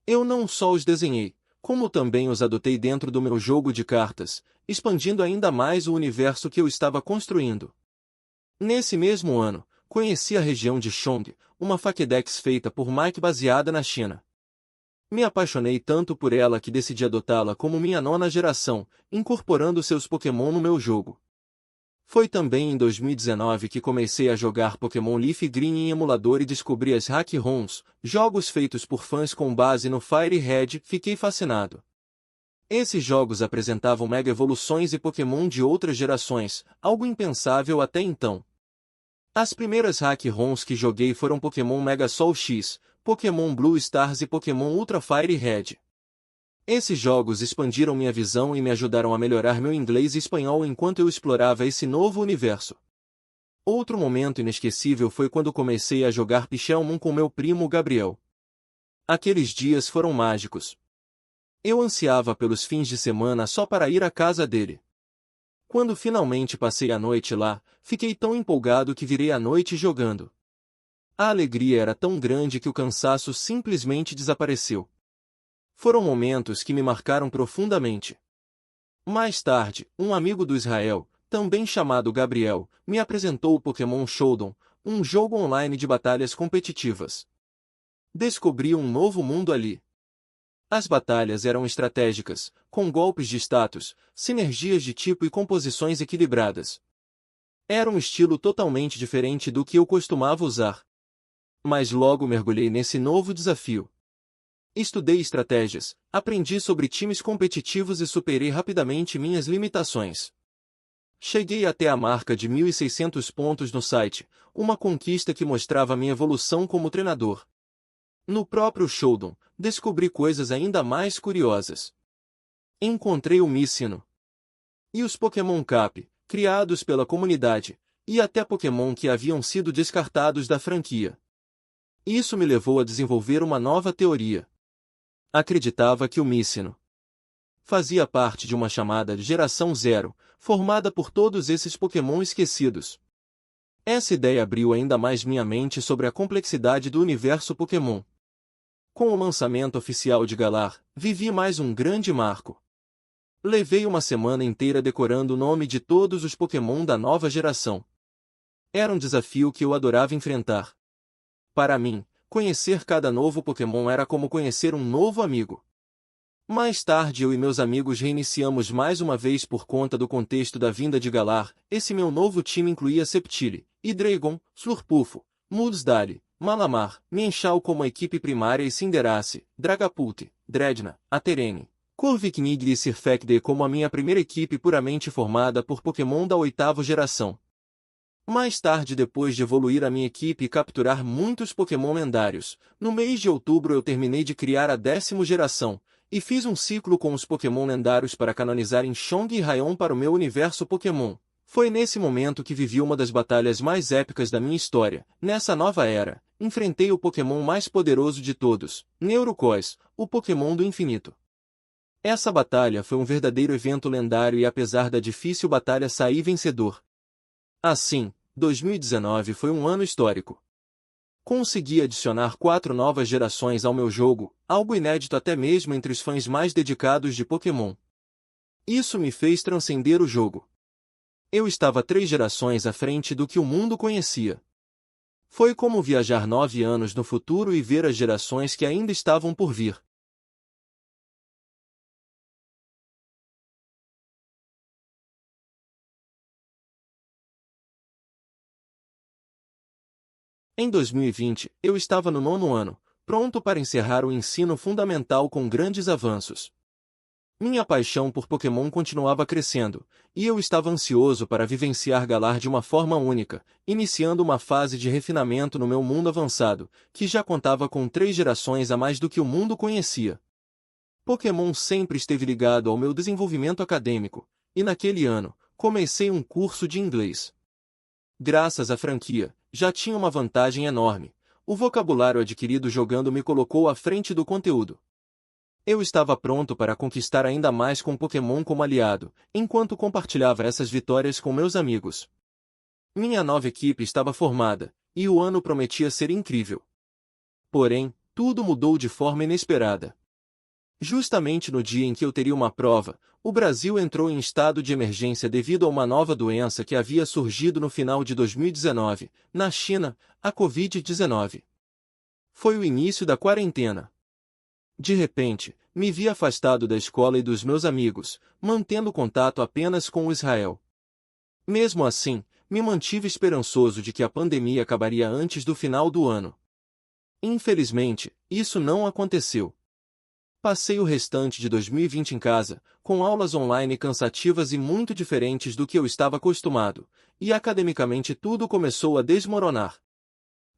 Eu não só os desenhei, como também os adotei dentro do meu jogo de cartas, expandindo ainda mais o universo que eu estava construindo. Nesse mesmo ano, conheci a região de Chong, uma Pokédex feita por Mike baseada na China. Me apaixonei tanto por ela que decidi adotá-la como minha 9ª geração, incorporando seus Pokémon no meu jogo. Foi também em 2019 que comecei a jogar Pokémon Leaf Green em emulador e descobri as Hack ROMs, jogos feitos por fãs com base no Fire Red. Fiquei fascinado. Esses jogos apresentavam mega evoluções e Pokémon de outras gerações, algo impensável até então. As primeiras Hack ROMs que joguei foram Pokémon Mega Sol X, Pokémon Blue Stars e Pokémon Ultra Fire Red. Esses jogos expandiram minha visão e me ajudaram a melhorar meu inglês e espanhol enquanto eu explorava esse novo universo. Outro momento inesquecível foi quando comecei a jogar Pokémon com meu primo Gabriel. Aqueles dias foram mágicos. Eu ansiava pelos fins de semana só para ir à casa dele. Quando finalmente passei a noite lá, fiquei tão empolgado que virei a noite jogando. A alegria era tão grande que o cansaço simplesmente desapareceu. Foram momentos que me marcaram profundamente. Mais tarde, um amigo do Israel, também chamado Gabriel, me apresentou o Pokémon Showdown, um jogo online de batalhas competitivas. Descobri um novo mundo ali. As batalhas eram estratégicas, com golpes de status, sinergias de tipo e composições equilibradas. Era um estilo totalmente diferente do que eu costumava usar. Mas logo mergulhei nesse novo desafio. Estudei estratégias, aprendi sobre times competitivos e superei rapidamente minhas limitações. Cheguei até a marca de 1.600 pontos no site, uma conquista que mostrava minha evolução como treinador. No próprio Showdown, descobri coisas ainda mais curiosas. Encontrei o Missino e os Pokémon Cap, criados pela comunidade, e até Pokémon que haviam sido descartados da franquia. Isso me levou a desenvolver uma nova teoria. Acreditava que o Missino fazia parte de uma chamada de Geração Zero, formada por todos esses Pokémon esquecidos. Essa ideia abriu ainda mais minha mente sobre a complexidade do universo Pokémon. Com o lançamento oficial de Galar, vivi mais um grande marco. Levei uma semana inteira decorando o nome de todos os Pokémon da nova geração. Era um desafio que eu adorava enfrentar. Para mim, conhecer cada novo Pokémon era como conhecer um novo amigo. Mais tarde eu e meus amigos reiniciamos mais uma vez por conta do contexto da vinda de Galar. Esse meu novo time incluía Sceptile, Hydreigon, Slurpuffo, Mudsdale, Malamar, Mienshao como equipe primária e Cinderace, Dragapult, Drednaw, Aterene, Corviknight e Sirfectae como a minha primeira equipe puramente formada por Pokémon da 8ª geração. Mais tarde, depois de evoluir a minha equipe e capturar muitos Pokémon lendários, no mês de outubro eu terminei de criar a 10ª geração, e fiz um ciclo com os Pokémon lendários para canonizar em Chong e Raion para o meu universo Pokémon. Foi nesse momento que vivi uma das batalhas mais épicas da minha história. Nessa nova era, enfrentei o Pokémon mais poderoso de todos, Neurocois, o Pokémon do Infinito. Essa batalha foi um verdadeiro evento lendário e apesar da difícil batalha saí vencedor. Assim, 2019 foi um ano histórico. Consegui adicionar 4 novas gerações ao meu jogo, algo inédito até mesmo entre os fãs mais dedicados de Pokémon. Isso me fez transcender o jogo. Eu estava 3 gerações à frente do que o mundo conhecia. Foi como viajar 9 anos no futuro e ver as gerações que ainda estavam por vir. Em 2020, eu estava no 9º ano, pronto para encerrar o ensino fundamental com grandes avanços. Minha paixão por Pokémon continuava crescendo, e eu estava ansioso para vivenciar Galar de uma forma única, iniciando uma fase de refinamento no meu mundo avançado, que já contava com 3 gerações a mais do que o mundo conhecia. Pokémon sempre esteve ligado ao meu desenvolvimento acadêmico, e naquele ano, comecei um curso de inglês. Graças à franquia, já tinha uma vantagem enorme. O vocabulário adquirido jogando me colocou à frente do conteúdo. Eu estava pronto para conquistar ainda mais com Pokémon como aliado, enquanto compartilhava essas vitórias com meus amigos. Minha nova equipe estava formada, e o ano prometia ser incrível. Porém, tudo mudou de forma inesperada. Justamente no dia em que eu teria uma prova, o Brasil entrou em estado de emergência devido a uma nova doença que havia surgido no final de 2019, na China, a Covid-19. Foi o início da quarentena. De repente, me vi afastado da escola e dos meus amigos, mantendo contato apenas com o Israel. Mesmo assim, me mantive esperançoso de que a pandemia acabaria antes do final do ano. Infelizmente, isso não aconteceu. Passei o restante de 2020 em casa, com aulas online cansativas e muito diferentes do que eu estava acostumado, e academicamente tudo começou a desmoronar.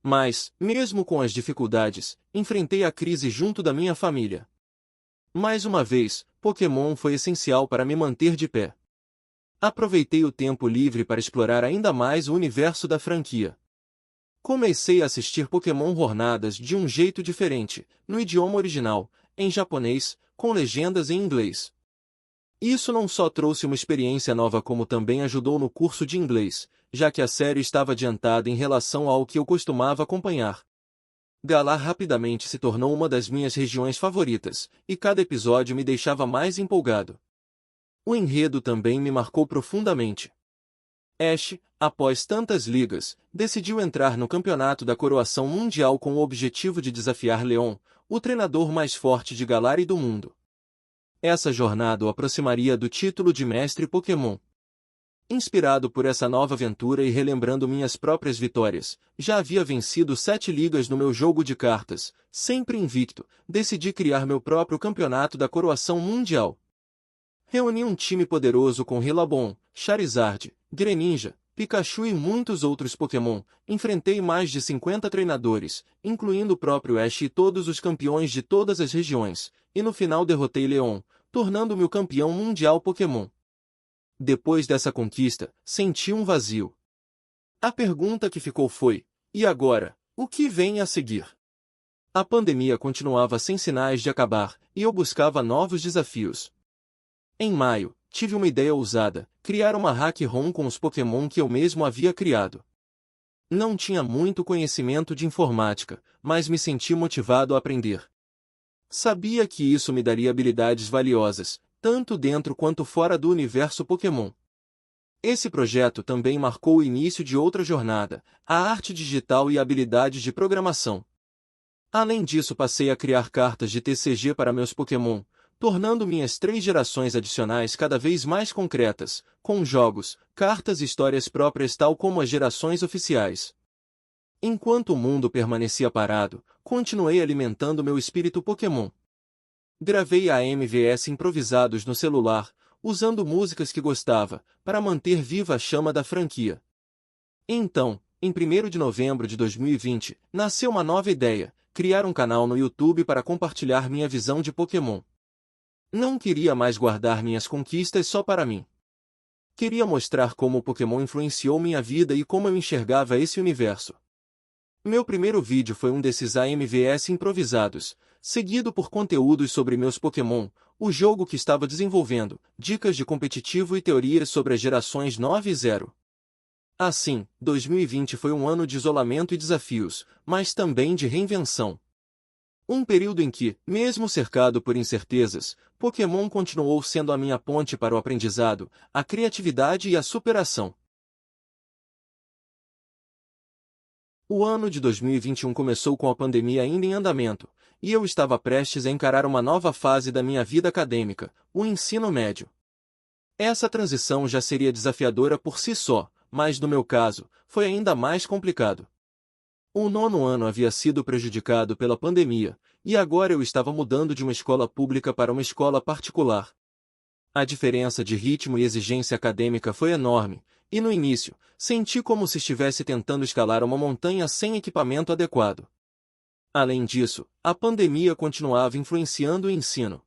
Mas, mesmo com as dificuldades, enfrentei a crise junto da minha família. Mais uma vez, Pokémon foi essencial para me manter de pé. Aproveitei o tempo livre para explorar ainda mais o universo da franquia. Comecei a assistir Pokémon Jornadas de um jeito diferente, no idioma original, em japonês, com legendas em inglês. Isso não só trouxe uma experiência nova como também ajudou no curso de inglês, já que a série estava adiantada em relação ao que eu costumava acompanhar. Galar rapidamente se tornou uma das minhas regiões favoritas, e cada episódio me deixava mais empolgado. O enredo também me marcou profundamente. Ash, após tantas ligas, decidiu entrar no campeonato da Coroação Mundial com o objetivo de desafiar Leon, o treinador mais forte de Galar e do mundo. Essa jornada o aproximaria do título de Mestre Pokémon. Inspirado por essa nova aventura e relembrando minhas próprias vitórias, já havia vencido 7 ligas no meu jogo de cartas, sempre invicto, decidi criar meu próprio campeonato da Coroação Mundial. Reuni um time poderoso com Rillaboom, Charizard, Greninja, Pikachu e muitos outros Pokémon, enfrentei mais de 50 treinadores, incluindo o próprio Ash e todos os campeões de todas as regiões, e no final derrotei Leon, tornando-me o campeão mundial Pokémon. Depois dessa conquista, senti um vazio. A pergunta que ficou foi: e agora, o que vem a seguir? A pandemia continuava sem sinais de acabar, e eu buscava novos desafios. Em maio, tive uma ideia ousada: criar uma hack-ROM com os Pokémon que eu mesmo havia criado. Não tinha muito conhecimento de informática, mas me senti motivado a aprender. Sabia que isso me daria habilidades valiosas, tanto dentro quanto fora do universo Pokémon. Esse projeto também marcou o início de outra jornada, a arte digital e habilidades de programação. Além disso, passei a criar cartas de TCG para meus Pokémon, tornando minhas 3 gerações adicionais cada vez mais concretas, com jogos, cartas e histórias próprias tal como as gerações oficiais. Enquanto o mundo permanecia parado, continuei alimentando meu espírito Pokémon. Gravei AMVs improvisados no celular, usando músicas que gostava, para manter viva a chama da franquia. Então, em 1º de novembro de 2020, nasceu uma nova ideia: criar um canal no YouTube para compartilhar minha visão de Pokémon. Não queria mais guardar minhas conquistas só para mim. Queria mostrar como o Pokémon influenciou minha vida e como eu enxergava esse universo. Meu primeiro vídeo foi um desses AMVS improvisados, seguido por conteúdos sobre meus Pokémon, o jogo que estava desenvolvendo, dicas de competitivo e teorias sobre as gerações 9 e 0. Assim, 2020 foi um ano de isolamento e desafios, mas também de reinvenção. Um período em que, mesmo cercado por incertezas, Pokémon continuou sendo a minha ponte para o aprendizado, a criatividade e a superação. O ano de 2021 começou com a pandemia ainda em andamento, e eu estava prestes a encarar uma nova fase da minha vida acadêmica, o ensino médio. Essa transição já seria desafiadora por si só, mas no meu caso, foi ainda mais complicado. O 9º ano havia sido prejudicado pela pandemia, e agora eu estava mudando de uma escola pública para uma escola particular. A diferença de ritmo e exigência acadêmica foi enorme, e no início, senti como se estivesse tentando escalar uma montanha sem equipamento adequado. Além disso, a pandemia continuava influenciando o ensino.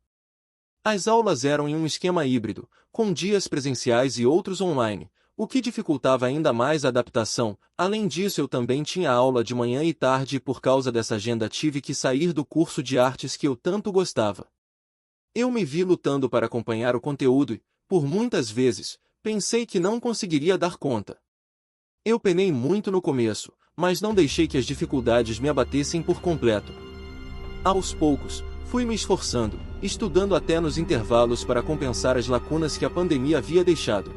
As aulas eram em um esquema híbrido, com dias presenciais e outros online, o que dificultava ainda mais a adaptação. Além disso, eu também tinha aula de manhã e tarde e por causa dessa agenda tive que sair do curso de artes que eu tanto gostava. Eu me vi lutando para acompanhar o conteúdo e, por muitas vezes, pensei que não conseguiria dar conta. Eu penei muito no começo, mas não deixei que as dificuldades me abatessem por completo. Aos poucos, fui me esforçando, estudando até nos intervalos para compensar as lacunas que a pandemia havia deixado.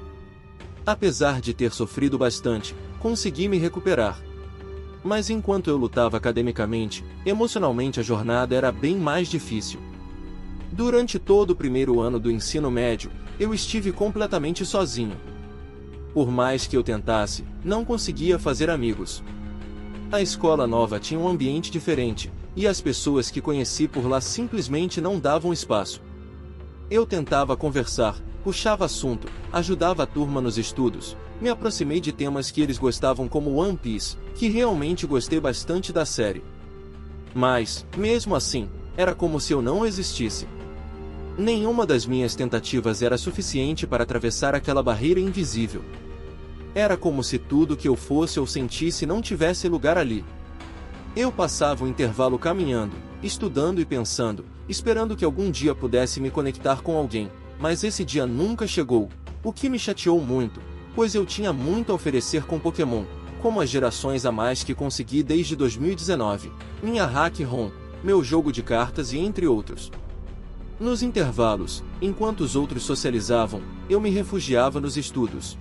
Apesar de ter sofrido bastante, consegui me recuperar. Mas enquanto eu lutava academicamente, emocionalmente a jornada era bem mais difícil. Durante todo o primeiro ano do ensino médio, eu estive completamente sozinho. Por mais que eu tentasse, não conseguia fazer amigos. A escola nova tinha um ambiente diferente, e as pessoas que conheci por lá simplesmente não davam espaço. Eu tentava conversar, puxava assunto, ajudava a turma nos estudos, me aproximei de temas que eles gostavam como One Piece, que realmente gostei bastante da série. Mas, mesmo assim, era como se eu não existisse. Nenhuma das minhas tentativas era suficiente para atravessar aquela barreira invisível. Era como se tudo que eu fosse ou sentisse não tivesse lugar ali. Eu passava o intervalo caminhando, estudando e pensando, esperando que algum dia pudesse me conectar com alguém, mas esse dia nunca chegou, o que me chateou muito, pois eu tinha muito a oferecer com Pokémon, como as gerações a mais que consegui desde 2019, minha Hack ROM, meu jogo de cartas e entre outros. Nos intervalos, enquanto os outros socializavam, eu me refugiava nos estudos.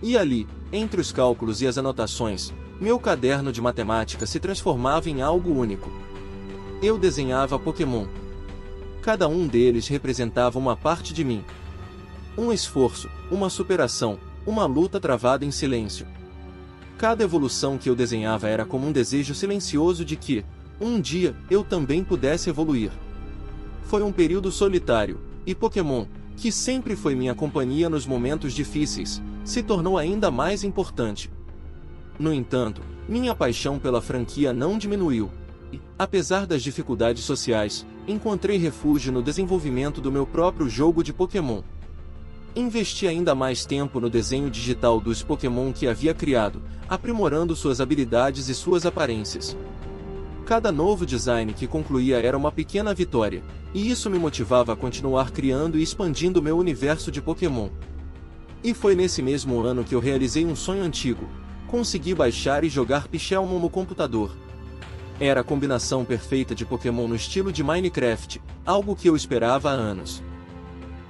E ali, entre os cálculos e as anotações, meu caderno de matemática se transformava em algo único. Eu desenhava Pokémon. Cada um deles representava uma parte de mim. Um esforço, uma superação, uma luta travada em silêncio. Cada evolução que eu desenhava era como um desejo silencioso de que, um dia, eu também pudesse evoluir. Foi um período solitário, e Pokémon, que sempre foi minha companhia nos momentos difíceis, se tornou ainda mais importante. No entanto, minha paixão pela franquia não diminuiu, e, apesar das dificuldades sociais, encontrei refúgio no desenvolvimento do meu próprio jogo de Pokémon. Investi ainda mais tempo no desenho digital dos Pokémon que havia criado, aprimorando suas habilidades e suas aparências. Cada novo design que concluía era uma pequena vitória, e isso me motivava a continuar criando e expandindo meu universo de Pokémon. E foi nesse mesmo ano que eu realizei um sonho antigo: consegui baixar e jogar Pixelmon no computador. Era a combinação perfeita de Pokémon no estilo de Minecraft, algo que eu esperava há anos.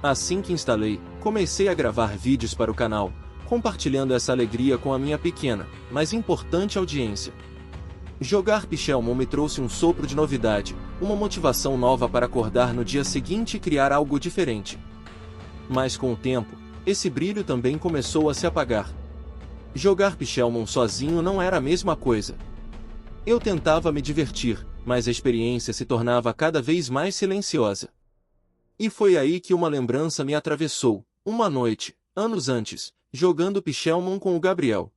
Assim que instalei, comecei a gravar vídeos para o canal, compartilhando essa alegria com a minha pequena, mas importante audiência. Jogar Pixelmon me trouxe um sopro de novidade, uma motivação nova para acordar no dia seguinte e criar algo diferente. Mas com o tempo, esse brilho também começou a se apagar. Jogar Pixelmon sozinho não era a mesma coisa. Eu tentava me divertir, mas a experiência se tornava cada vez mais silenciosa. E foi aí que uma lembrança me atravessou, uma noite, anos antes, jogando Pixelmon com o Gabriel.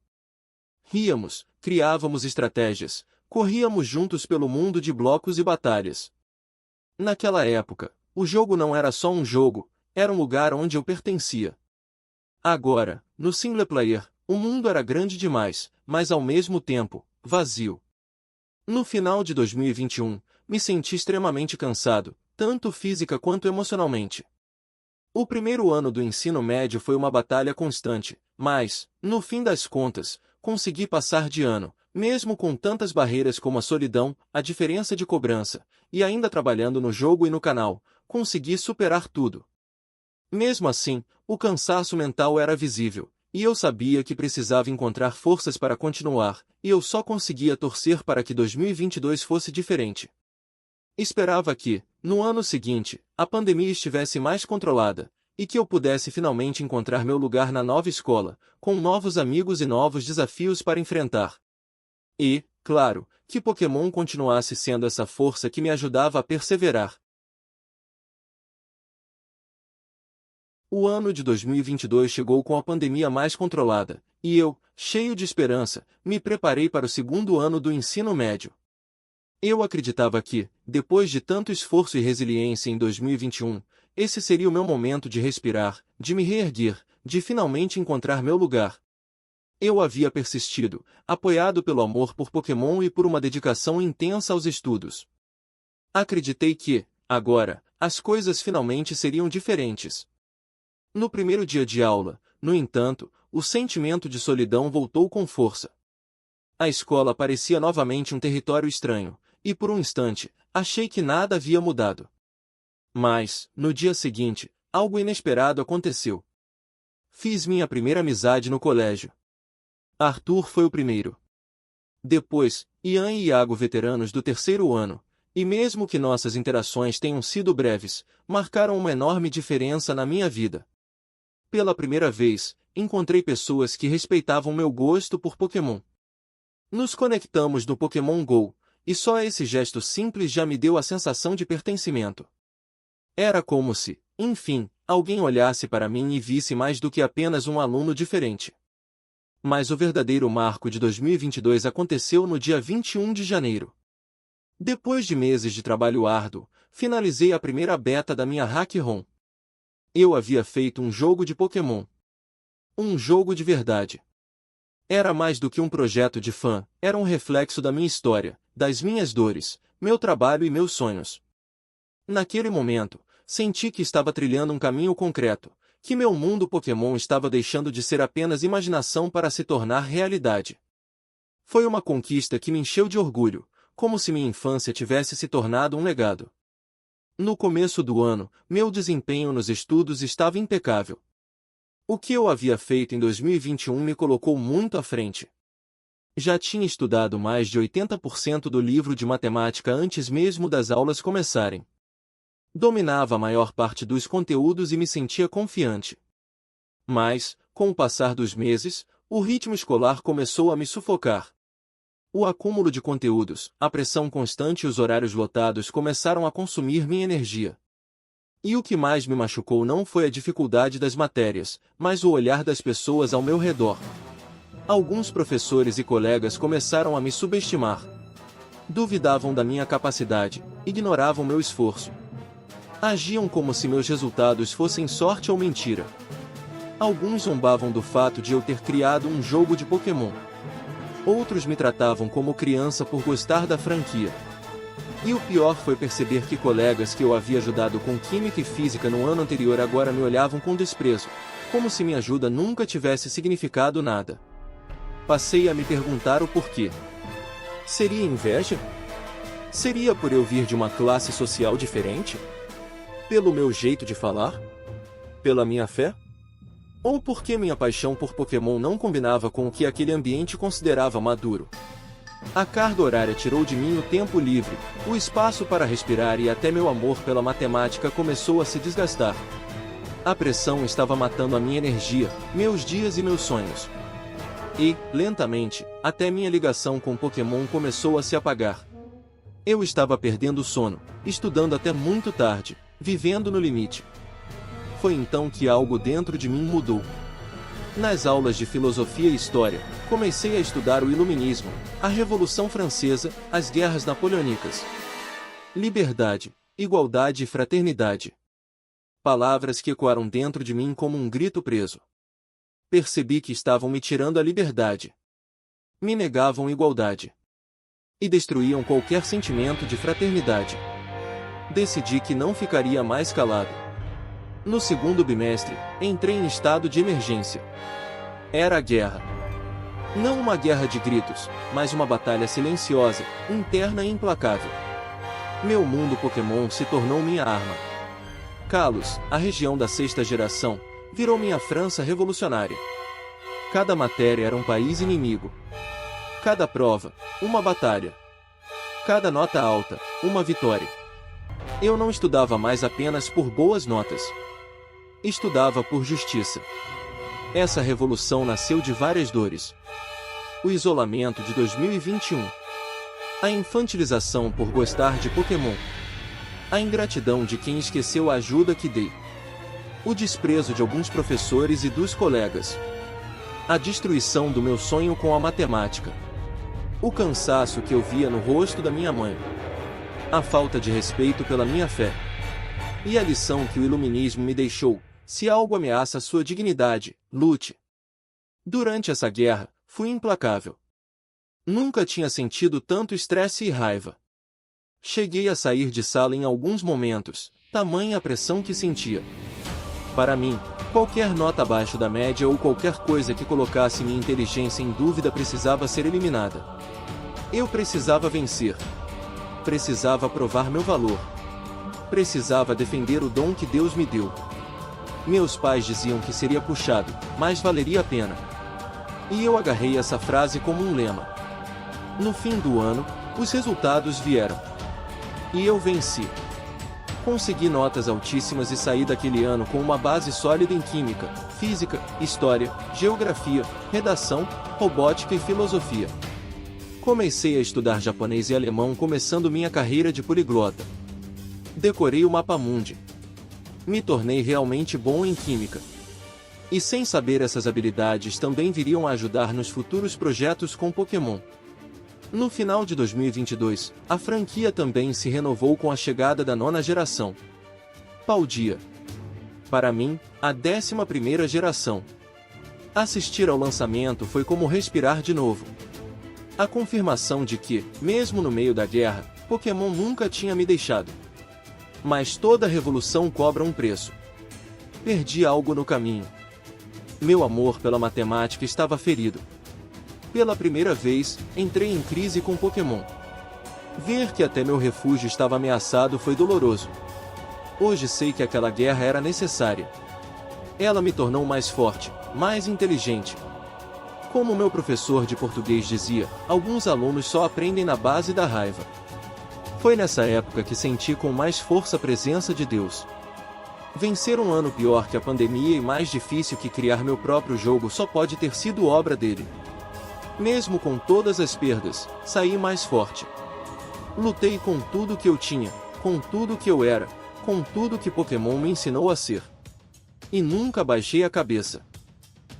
Ríamos, criávamos estratégias, corríamos juntos pelo mundo de blocos e batalhas. Naquela época, o jogo não era só um jogo, era um lugar onde eu pertencia. Agora, no single player, o mundo era grande demais, mas ao mesmo tempo, vazio. No final de 2021, me senti extremamente cansado, tanto física quanto emocionalmente. O primeiro ano do ensino médio foi uma batalha constante, mas, no fim das contas, consegui passar de ano, mesmo com tantas barreiras como a solidão, a diferença de cobrança, e ainda trabalhando no jogo e no canal, consegui superar tudo. Mesmo assim, o cansaço mental era visível, e eu sabia que precisava encontrar forças para continuar, e eu só conseguia torcer para que 2022 fosse diferente. Esperava que, no ano seguinte, a pandemia estivesse mais controlada, e que eu pudesse finalmente encontrar meu lugar na nova escola, com novos amigos e novos desafios para enfrentar. E, claro, que Pokémon continuasse sendo essa força que me ajudava a perseverar. O ano de 2022 chegou com a pandemia mais controlada, e eu, cheio de esperança, me preparei para o segundo ano do ensino médio. Eu acreditava que, depois de tanto esforço e resiliência em 2021, esse seria o meu momento de respirar, de me reerguer, de finalmente encontrar meu lugar. Eu havia persistido, apoiado pelo amor por Pokémon e por uma dedicação intensa aos estudos. Acreditei que, agora, as coisas finalmente seriam diferentes. No primeiro dia de aula, no entanto, o sentimento de solidão voltou com força. A escola parecia novamente um território estranho, e por um instante, achei que nada havia mudado. Mas, no dia seguinte, algo inesperado aconteceu. Fiz minha primeira amizade no colégio. Arthur foi o primeiro. Depois, Ian e Iago, veteranos do terceiro ano, e mesmo que nossas interações tenham sido breves, marcaram uma enorme diferença na minha vida. Pela primeira vez, encontrei pessoas que respeitavam meu gosto por Pokémon. Nos conectamos no Pokémon Go, e só esse gesto simples já me deu a sensação de pertencimento. Era como se, enfim, alguém olhasse para mim e visse mais do que apenas um aluno diferente. Mas o verdadeiro marco de 2022 aconteceu no dia 21 de janeiro. Depois de meses de trabalho árduo, finalizei a primeira beta da minha Hack-ROM. Eu havia feito um jogo de Pokémon. Um jogo de verdade. Era mais do que um projeto de fã, era um reflexo da minha história, das minhas dores, meu trabalho e meus sonhos. Naquele momento, senti que estava trilhando um caminho concreto, que meu mundo Pokémon estava deixando de ser apenas imaginação para se tornar realidade. Foi uma conquista que me encheu de orgulho, como se minha infância tivesse se tornado um legado. No começo do ano, meu desempenho nos estudos estava impecável. O que eu havia feito em 2021 me colocou muito à frente. Já tinha estudado mais de 80% do livro de matemática antes mesmo das aulas começarem. Dominava a maior parte dos conteúdos e me sentia confiante. Mas, com o passar dos meses, o ritmo escolar começou a me sufocar. O acúmulo de conteúdos, a pressão constante e os horários lotados começaram a consumir minha energia. E o que mais me machucou não foi a dificuldade das matérias, mas o olhar das pessoas ao meu redor. Alguns professores e colegas começaram a me subestimar. Duvidavam da minha capacidade, ignoravam meu esforço. Agiam como se meus resultados fossem sorte ou mentira. Alguns zombavam do fato de eu ter criado um jogo de Pokémon. Outros me tratavam como criança por gostar da franquia. E o pior foi perceber que colegas que eu havia ajudado com química e física no ano anterior agora me olhavam com desprezo, como se minha ajuda nunca tivesse significado nada. Passei a me perguntar o porquê. Seria inveja? Seria por eu vir de uma classe social diferente? Pelo meu jeito de falar? Pela minha fé? Ou porque minha paixão por Pokémon não combinava com o que aquele ambiente considerava maduro? A carga horária tirou de mim o tempo livre, o espaço para respirar e até meu amor pela matemática começou a se desgastar. A pressão estava matando a minha energia, meus dias e meus sonhos. E, lentamente, até minha ligação com Pokémon começou a se apagar. Eu estava perdendo o sono, estudando até muito tarde, vivendo no limite. Foi então que algo dentro de mim mudou. Nas aulas de filosofia e história, Comecei a estudar o Iluminismo, a Revolução Francesa, as guerras napoleônicas. Liberdade, igualdade e fraternidade. Palavras que ecoaram dentro de mim como um grito preso. Percebi que estavam me tirando a liberdade. Me negavam igualdade. E destruíam qualquer sentimento de fraternidade. Decidi que não ficaria mais calado. No segundo bimestre, entrei em estado de emergência. Era a guerra. Não uma guerra de gritos, mas uma batalha silenciosa, interna e implacável. Meu mundo Pokémon se tornou minha arma. Kalos, a região da sexta geração, virou minha França revolucionária. Cada matéria era um país inimigo. Cada prova, uma batalha. Cada nota alta, uma vitória. Eu não estudava mais apenas por boas notas. Estudava por justiça. Essa revolução nasceu de várias dores. O isolamento de 2021. A infantilização por gostar de Pokémon. A ingratidão de quem esqueceu a ajuda que dei. O desprezo de alguns professores e dos colegas. A destruição do meu sonho com a matemática. O cansaço que eu via no rosto da minha mãe. A falta de respeito pela minha fé. E a lição que o iluminismo me deixou: se algo ameaça sua dignidade, lute. Durante essa guerra, fui implacável. Nunca tinha sentido tanto estresse e raiva. Cheguei a sair de sala em alguns momentos, tamanha a pressão que sentia. Para mim, qualquer nota abaixo da média ou qualquer coisa que colocasse minha inteligência em dúvida precisava ser eliminada. Eu precisava vencer. Precisava provar meu valor. Precisava defender o dom que Deus me deu. Meus pais diziam que seria puxado, mas valeria a pena. E eu agarrei essa frase como um lema. No fim do ano, os resultados vieram. E eu venci. Consegui notas altíssimas e saí daquele ano com uma base sólida em química, física, história, geografia, redação, robótica e filosofia. Comecei a estudar japonês e alemão começando minha carreira de poliglota. Decorei o Mapamundi. Me tornei realmente bom em química. E sem saber essas habilidades também viriam a ajudar nos futuros projetos com Pokémon. No final de 2022, a franquia também se renovou com a chegada da 9ª geração. Paldea. Para mim, a 11ª geração. Assistir ao lançamento foi como respirar de novo. A confirmação de que, mesmo no meio da guerra, Pokémon nunca tinha me deixado. Mas toda revolução cobra um preço. Perdi algo no caminho. Meu amor pela matemática estava ferido. Pela primeira vez, entrei em crise com Pokémon. Ver que até meu refúgio estava ameaçado foi doloroso. Hoje sei que aquela guerra era necessária. Ela me tornou mais forte, mais inteligente. Como meu professor de português dizia, alguns alunos só aprendem na base da raiva. Foi nessa época que senti com mais força a presença de Deus. Vencer um ano pior que a pandemia e mais difícil que criar meu próprio jogo só pode ter sido obra dele. Mesmo com todas as perdas, saí mais forte. Lutei com tudo que eu tinha, com tudo que eu era, com tudo que Pokémon me ensinou a ser. E nunca baixei a cabeça.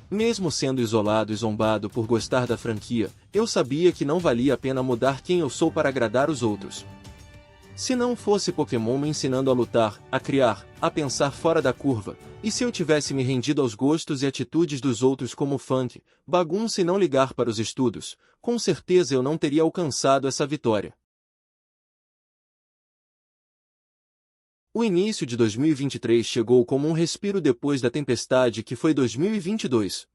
Mesmo sendo isolado e zombado por gostar da franquia, eu sabia que não valia a pena mudar quem eu sou para agradar os outros. Se não fosse Pokémon me ensinando a lutar, a criar, a pensar fora da curva, e se eu tivesse me rendido aos gostos e atitudes dos outros como funk, bagunça e não ligar para os estudos, com certeza eu não teria alcançado essa vitória. O início de 2023 chegou como um respiro depois da tempestade que foi 2022.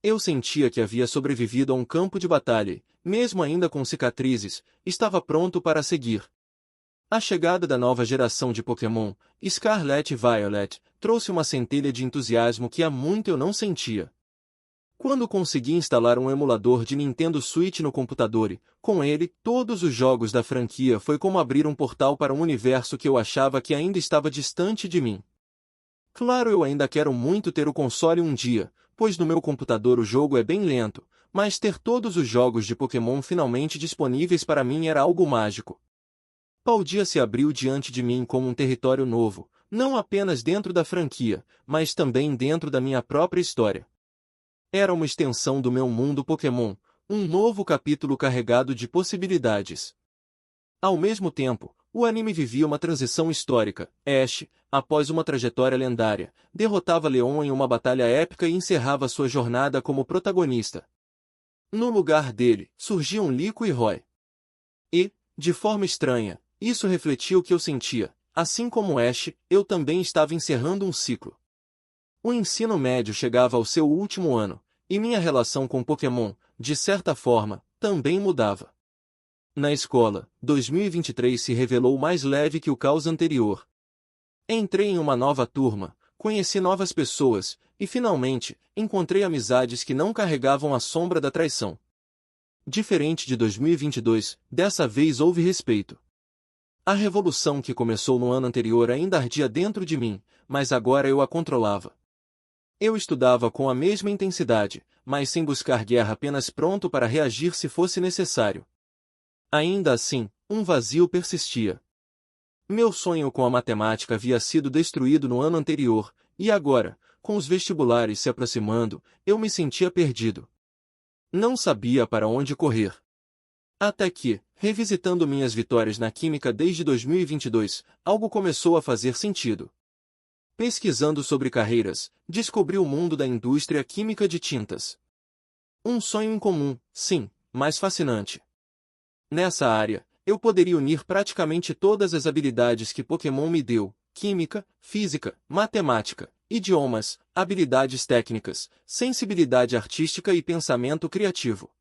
Eu sentia que havia sobrevivido a um campo de batalha e, mesmo ainda com cicatrizes, estava pronto para seguir. A chegada da nova geração de Pokémon, Scarlet e Violet, trouxe uma centelha de entusiasmo que há muito eu não sentia. Quando consegui instalar um emulador de Nintendo Switch no computador e, com ele, todos os jogos da franquia, foi como abrir um portal para um universo que eu achava que ainda estava distante de mim. Claro, eu ainda quero muito ter o console um dia, pois no meu computador o jogo é bem lento, mas ter todos os jogos de Pokémon finalmente disponíveis para mim era algo mágico. Paldea se abriu diante de mim como um território novo, não apenas dentro da franquia, mas também dentro da minha própria história. Era uma extensão do meu mundo Pokémon, um novo capítulo carregado de possibilidades. Ao mesmo tempo, o anime vivia uma transição histórica. Ash, após uma trajetória lendária, derrotava Leon em uma batalha épica e encerrava sua jornada como protagonista. No lugar dele, surgiam Liko e Roy. E, de forma estranha, isso refletia o que eu sentia. Assim como Ash, eu também estava encerrando um ciclo. O ensino médio chegava ao seu último ano, e minha relação com Pokémon, de certa forma, também mudava. Na escola, 2023 se revelou mais leve que o caos anterior. Entrei em uma nova turma, conheci novas pessoas, e finalmente, encontrei amizades que não carregavam a sombra da traição. Diferente de 2022, dessa vez houve respeito. A revolução que começou no ano anterior ainda ardia dentro de mim, mas agora eu a controlava. Eu estudava com a mesma intensidade, mas sem buscar guerra, apenas pronto para reagir se fosse necessário. Ainda assim, um vazio persistia. Meu sonho com a matemática havia sido destruído no ano anterior, e agora, com os vestibulares se aproximando, eu me sentia perdido. Não sabia para onde correr. Até que, revisitando minhas vitórias na química desde 2022, algo começou a fazer sentido. Pesquisando sobre carreiras, descobri o mundo da indústria química de tintas. Um sonho incomum, sim, mas fascinante. Nessa área, eu poderia unir praticamente todas as habilidades que Pokémon me deu: química, física, matemática, idiomas, habilidades técnicas, sensibilidade artística e pensamento criativo.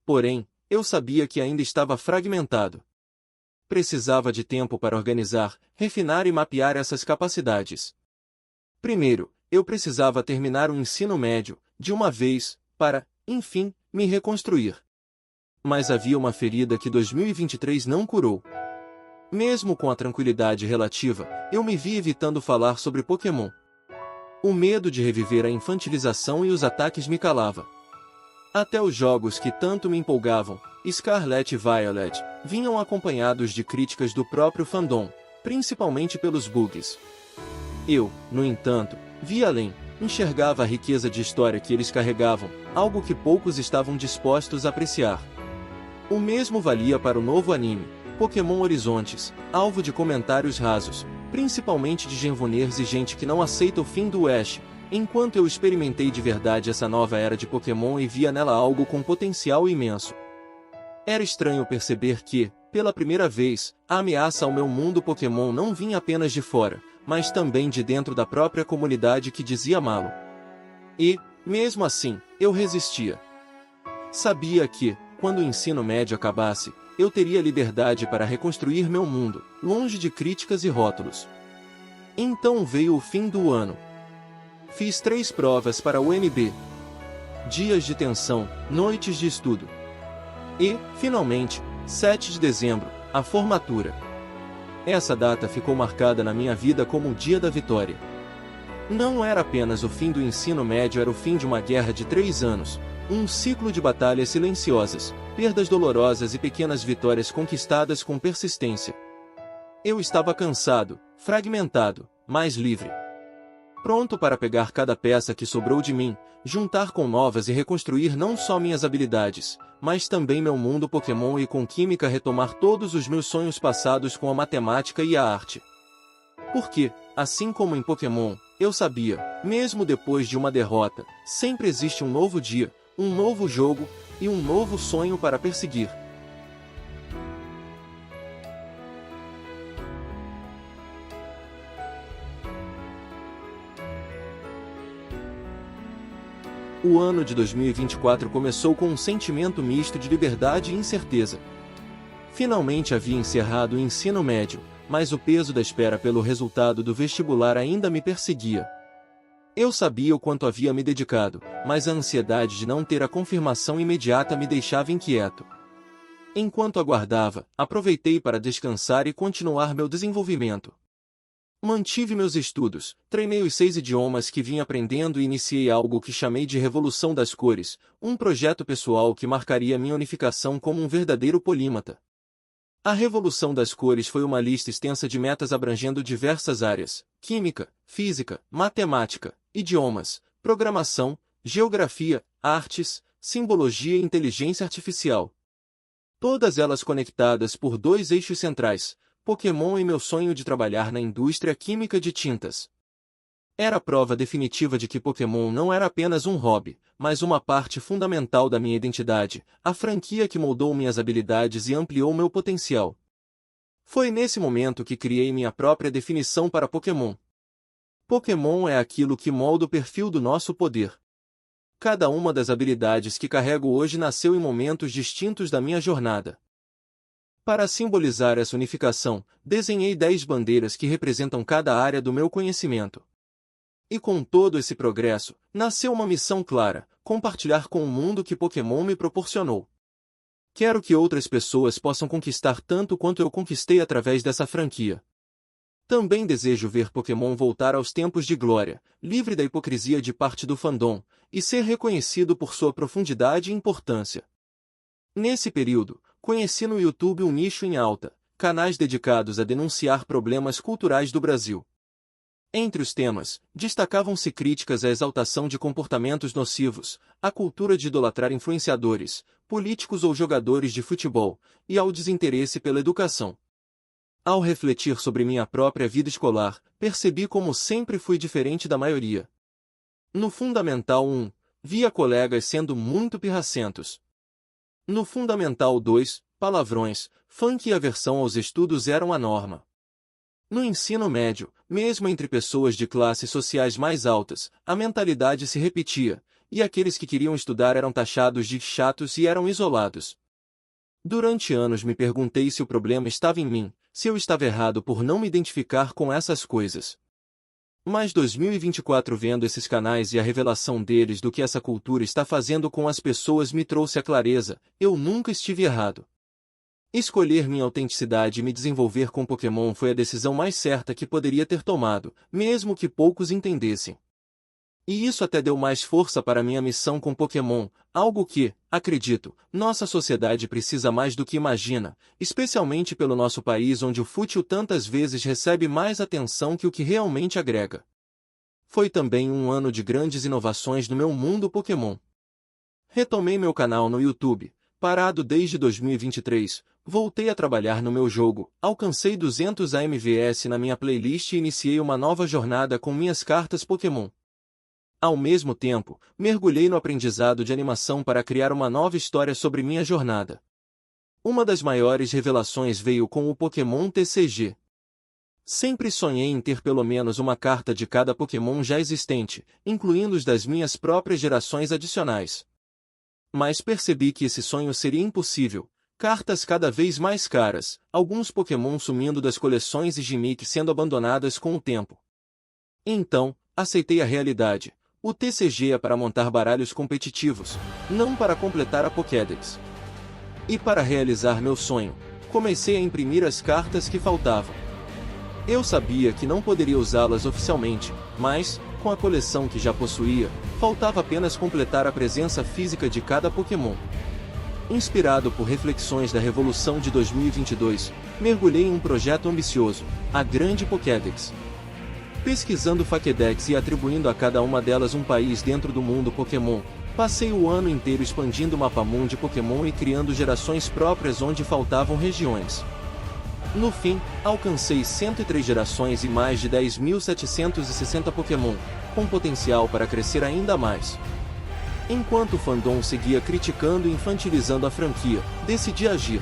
Porém, eu sabia que ainda estava fragmentado. Precisava de tempo para organizar, refinar e mapear essas capacidades. Primeiro, eu precisava terminar o ensino médio, de uma vez, para, enfim, me reconstruir. Mas havia uma ferida que 2023 não curou. Mesmo com a tranquilidade relativa, eu me vi evitando falar sobre Pokémon. O medo de reviver a infantilização e os ataques me calava. Até os jogos que tanto me empolgavam, Scarlet e Violet, vinham acompanhados de críticas do próprio fandom, principalmente pelos bugs. Eu, no entanto, via além, enxergava a riqueza de história que eles carregavam, algo que poucos estavam dispostos a apreciar. O mesmo valia para o novo anime, Pokémon Horizontes, alvo de comentários rasos, principalmente de genvoners e gente que não aceita o fim do Ash, enquanto eu experimentei de verdade essa nova era de Pokémon e via nela algo com potencial imenso. Era estranho perceber que, pela primeira vez, a ameaça ao meu mundo Pokémon não vinha apenas de fora, mas também de dentro da própria comunidade que dizia amá-lo. E, mesmo assim, eu resistia. Sabia que, quando o ensino médio acabasse, eu teria liberdade para reconstruir meu mundo, longe de críticas e rótulos. Então veio o fim do ano. Fiz 3 provas para o UNB. Dias de tensão, noites de estudo. E, finalmente, 7 de dezembro, a formatura. Essa data ficou marcada na minha vida como o dia da vitória. Não era apenas o fim do ensino médio, era o fim de uma guerra de 3 anos, um ciclo de batalhas silenciosas, perdas dolorosas e pequenas vitórias conquistadas com persistência. Eu estava cansado, fragmentado, mas livre. Pronto para pegar cada peça que sobrou de mim, juntar com novas e reconstruir não só minhas habilidades, mas também meu mundo Pokémon e com química retomar todos os meus sonhos passados com a matemática e a arte. Porque, assim como em Pokémon, eu sabia, mesmo depois de uma derrota, sempre existe um novo dia, um novo jogo e um novo sonho para perseguir. O ano de 2024 começou com um sentimento misto de liberdade e incerteza. Finalmente havia encerrado o ensino médio, mas o peso da espera pelo resultado do vestibular ainda me perseguia. Eu sabia o quanto havia me dedicado, mas a ansiedade de não ter a confirmação imediata me deixava inquieto. Enquanto aguardava, aproveitei para descansar e continuar meu desenvolvimento. Mantive meus estudos, treinei os 6 idiomas que vim aprendendo e iniciei algo que chamei de Revolução das Cores, um projeto pessoal que marcaria minha unificação como um verdadeiro polímata. A Revolução das Cores foi uma lista extensa de metas abrangendo diversas áreas: química, física, matemática, idiomas, programação, geografia, artes, simbologia e inteligência artificial. Todas elas conectadas por dois eixos centrais, Pokémon e meu sonho de trabalhar na indústria química de tintas. Era a prova definitiva de que Pokémon não era apenas um hobby, mas uma parte fundamental da minha identidade, a franquia que moldou minhas habilidades e ampliou meu potencial. Foi nesse momento que criei minha própria definição para Pokémon. Pokémon é aquilo que molda o perfil do nosso poder. Cada uma das habilidades que carrego hoje nasceu em momentos distintos da minha jornada. Para simbolizar essa unificação, desenhei 10 bandeiras que representam cada área do meu conhecimento. E com todo esse progresso, nasceu uma missão clara: compartilhar com o mundo que Pokémon me proporcionou. Quero que outras pessoas possam conquistar tanto quanto eu conquistei através dessa franquia. Também desejo ver Pokémon voltar aos tempos de glória, livre da hipocrisia de parte do fandom, e ser reconhecido por sua profundidade e importância. Nesse período, conheci no YouTube um nicho em alta, canais dedicados a denunciar problemas culturais do Brasil. Entre os temas, destacavam-se críticas à exaltação de comportamentos nocivos, à cultura de idolatrar influenciadores, políticos ou jogadores de futebol, e ao desinteresse pela educação. Ao refletir sobre minha própria vida escolar, percebi como sempre fui diferente da maioria. No Fundamental 1, via colegas sendo muito pirracentos. No Fundamental 2, palavrões, funk e aversão aos estudos eram a norma. No ensino médio, mesmo entre pessoas de classes sociais mais altas, a mentalidade se repetia, e aqueles que queriam estudar eram taxados de chatos e eram isolados. Durante anos me perguntei se o problema estava em mim, se eu estava errado por não me identificar com essas coisas. Mas 2024 vendo esses canais e a revelação deles do que essa cultura está fazendo com as pessoas me trouxe a clareza: eu nunca estive errado. Escolher minha autenticidade e me desenvolver com Pokémon foi a decisão mais certa que poderia ter tomado, mesmo que poucos entendessem. E isso até deu mais força para minha missão com Pokémon, algo que, acredito, nossa sociedade precisa mais do que imagina, especialmente pelo nosso país onde o fútil tantas vezes recebe mais atenção que o que realmente agrega. Foi também um ano de grandes inovações no meu mundo Pokémon. Retomei meu canal no YouTube, parado desde 2023, voltei a trabalhar no meu jogo, alcancei 200 AMVS na minha playlist e iniciei uma nova jornada com minhas cartas Pokémon. Ao mesmo tempo, mergulhei no aprendizado de animação para criar uma nova história sobre minha jornada. Uma das maiores revelações veio com o Pokémon TCG. Sempre sonhei em ter pelo menos uma carta de cada Pokémon já existente, incluindo os das minhas próprias gerações adicionais. Mas percebi que esse sonho seria impossível, cartas cada vez mais caras, alguns Pokémon sumindo das coleções e gimmicks sendo abandonadas com o tempo. Então, aceitei a realidade. O TCG é para montar baralhos competitivos, não para completar a Pokédex. E para realizar meu sonho, comecei a imprimir as cartas que faltavam. Eu sabia que não poderia usá-las oficialmente, mas, com a coleção que já possuía, faltava apenas completar a presença física de cada Pokémon. Inspirado por reflexões da Revolução de 2022, mergulhei em um projeto ambicioso, a Grande Pokédex. Pesquisando Pokédex e atribuindo a cada uma delas um país dentro do mundo Pokémon, passei o ano inteiro expandindo o mapamundi Pokémon e criando gerações próprias onde faltavam regiões. No fim, alcancei 103 gerações e mais de 10.760 Pokémon, com potencial para crescer ainda mais. Enquanto o fandom seguia criticando e infantilizando a franquia, decidi agir.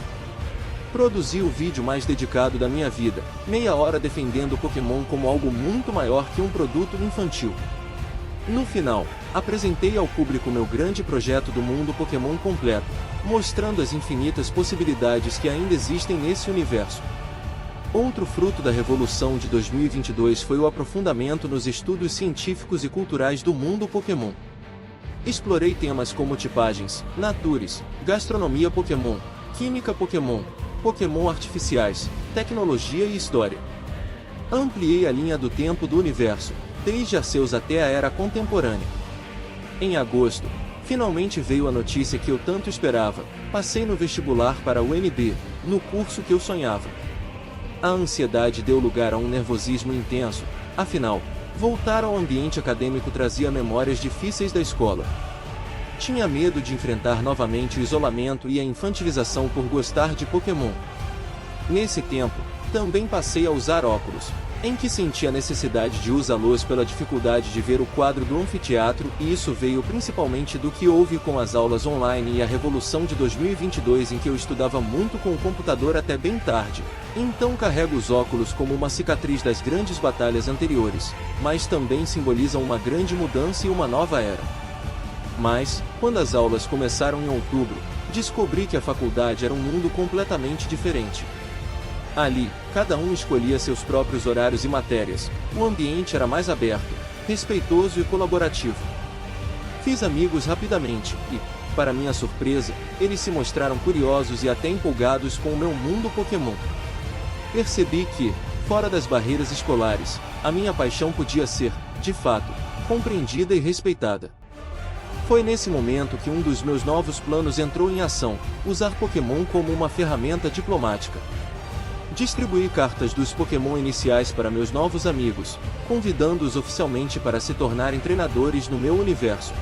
Produzi o vídeo mais dedicado da minha vida, meia hora defendendo o Pokémon como algo muito maior que um produto infantil. No final, apresentei ao público meu grande projeto do mundo Pokémon completo, mostrando as infinitas possibilidades que ainda existem nesse universo. Outro fruto da Revolução de 2022 foi o aprofundamento nos estudos científicos e culturais do mundo Pokémon. Explorei temas como tipagens, natures, gastronomia Pokémon, química Pokémon, Pokémon artificiais, tecnologia e história. Ampliei a linha do tempo do universo, desde Arceus até a era contemporânea. Em agosto, finalmente veio a notícia que eu tanto esperava: passei no vestibular para o UNB, no curso que eu sonhava. A ansiedade deu lugar a um nervosismo intenso, afinal, Voltar ao ambiente acadêmico trazia memórias difíceis da escola. Tinha medo de enfrentar novamente o isolamento e a infantilização por gostar de Pokémon. Nesse tempo, também passei a usar óculos, em que senti a necessidade de usá-los pela dificuldade de ver o quadro do anfiteatro, e isso veio principalmente do que houve com as aulas online e a revolução de 2022 em que eu estudava muito com o computador até bem tarde. Então carrego os óculos como uma cicatriz das grandes batalhas anteriores, mas também simbolizam uma grande mudança e uma nova era. Mas, quando as aulas começaram em outubro, descobri que a faculdade era um mundo completamente diferente. Ali, cada um escolhia seus próprios horários e matérias, o ambiente era mais aberto, respeitoso e colaborativo. Fiz amigos rapidamente e, para minha surpresa, eles se mostraram curiosos e até empolgados com o meu mundo Pokémon. Percebi que, fora das barreiras escolares, a minha paixão podia ser, de fato, compreendida e respeitada. Foi nesse momento que um dos meus novos planos entrou em ação: usar Pokémon como uma ferramenta diplomática. Distribuí cartas dos Pokémon iniciais para meus novos amigos, convidando-os oficialmente para se tornarem treinadores no meu universo.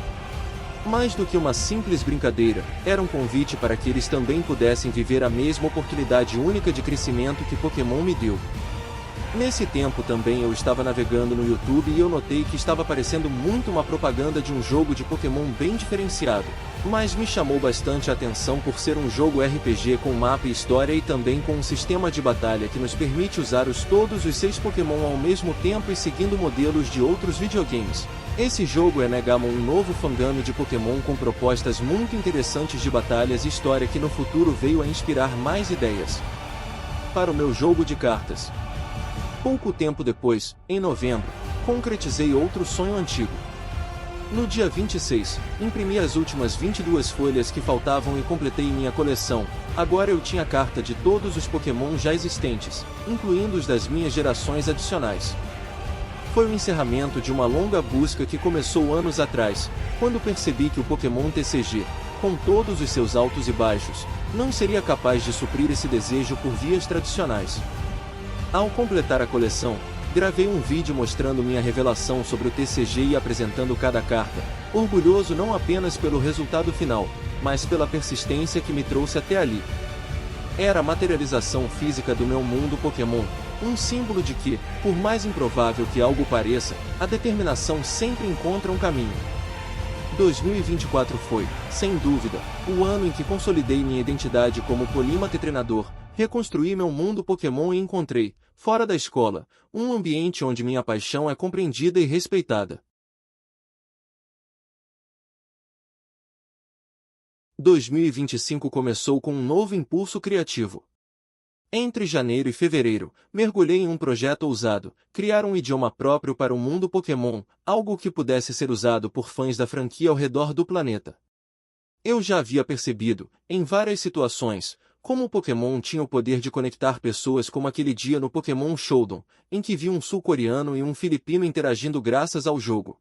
Mais do que uma simples brincadeira, era um convite para que eles também pudessem viver a mesma oportunidade única de crescimento que Pokémon me deu. Nesse tempo também eu estava navegando no YouTube e eu notei que estava aparecendo muito uma propaganda de um jogo de Pokémon bem diferenciado, mas me chamou bastante a atenção por ser um jogo RPG com mapa e história e também com um sistema de batalha que nos permite usar todos os 6 Pokémon ao mesmo tempo e seguindo modelos de outros videogames. Esse jogo é Negamon, um novo fangame de Pokémon com propostas muito interessantes de batalhas e história que no futuro veio a inspirar mais ideias para o meu jogo de cartas. Pouco tempo depois, em novembro, concretizei outro sonho antigo. No dia 26, imprimi as últimas 22 folhas que faltavam e completei minha coleção. Agora eu tinha carta de todos os Pokémon já existentes, incluindo os das minhas gerações adicionais. Foi o encerramento de uma longa busca que começou anos atrás, quando percebi que o Pokémon TCG, com todos os seus altos e baixos, não seria capaz de suprir esse desejo por vias tradicionais. Ao completar a coleção, gravei um vídeo mostrando minha revelação sobre o TCG e apresentando cada carta, orgulhoso não apenas pelo resultado final, mas pela persistência que me trouxe até ali. Era a materialização física do meu mundo Pokémon, um símbolo de que, por mais improvável que algo pareça, a determinação sempre encontra um caminho. 2024 foi, sem dúvida, o ano em que consolidei minha identidade como polímata e treinador, reconstruí meu mundo Pokémon e encontrei, fora da escola, um ambiente onde minha paixão é compreendida e respeitada. 2025 começou com um novo impulso criativo. Entre janeiro e fevereiro, mergulhei em um projeto ousado: criar um idioma próprio para o mundo Pokémon, algo que pudesse ser usado por fãs da franquia ao redor do planeta. Eu já havia percebido, em várias situações, como o Pokémon tinha o poder de conectar pessoas, como aquele dia no Pokémon Showdown, em que vi um sul-coreano e um filipino interagindo graças ao jogo.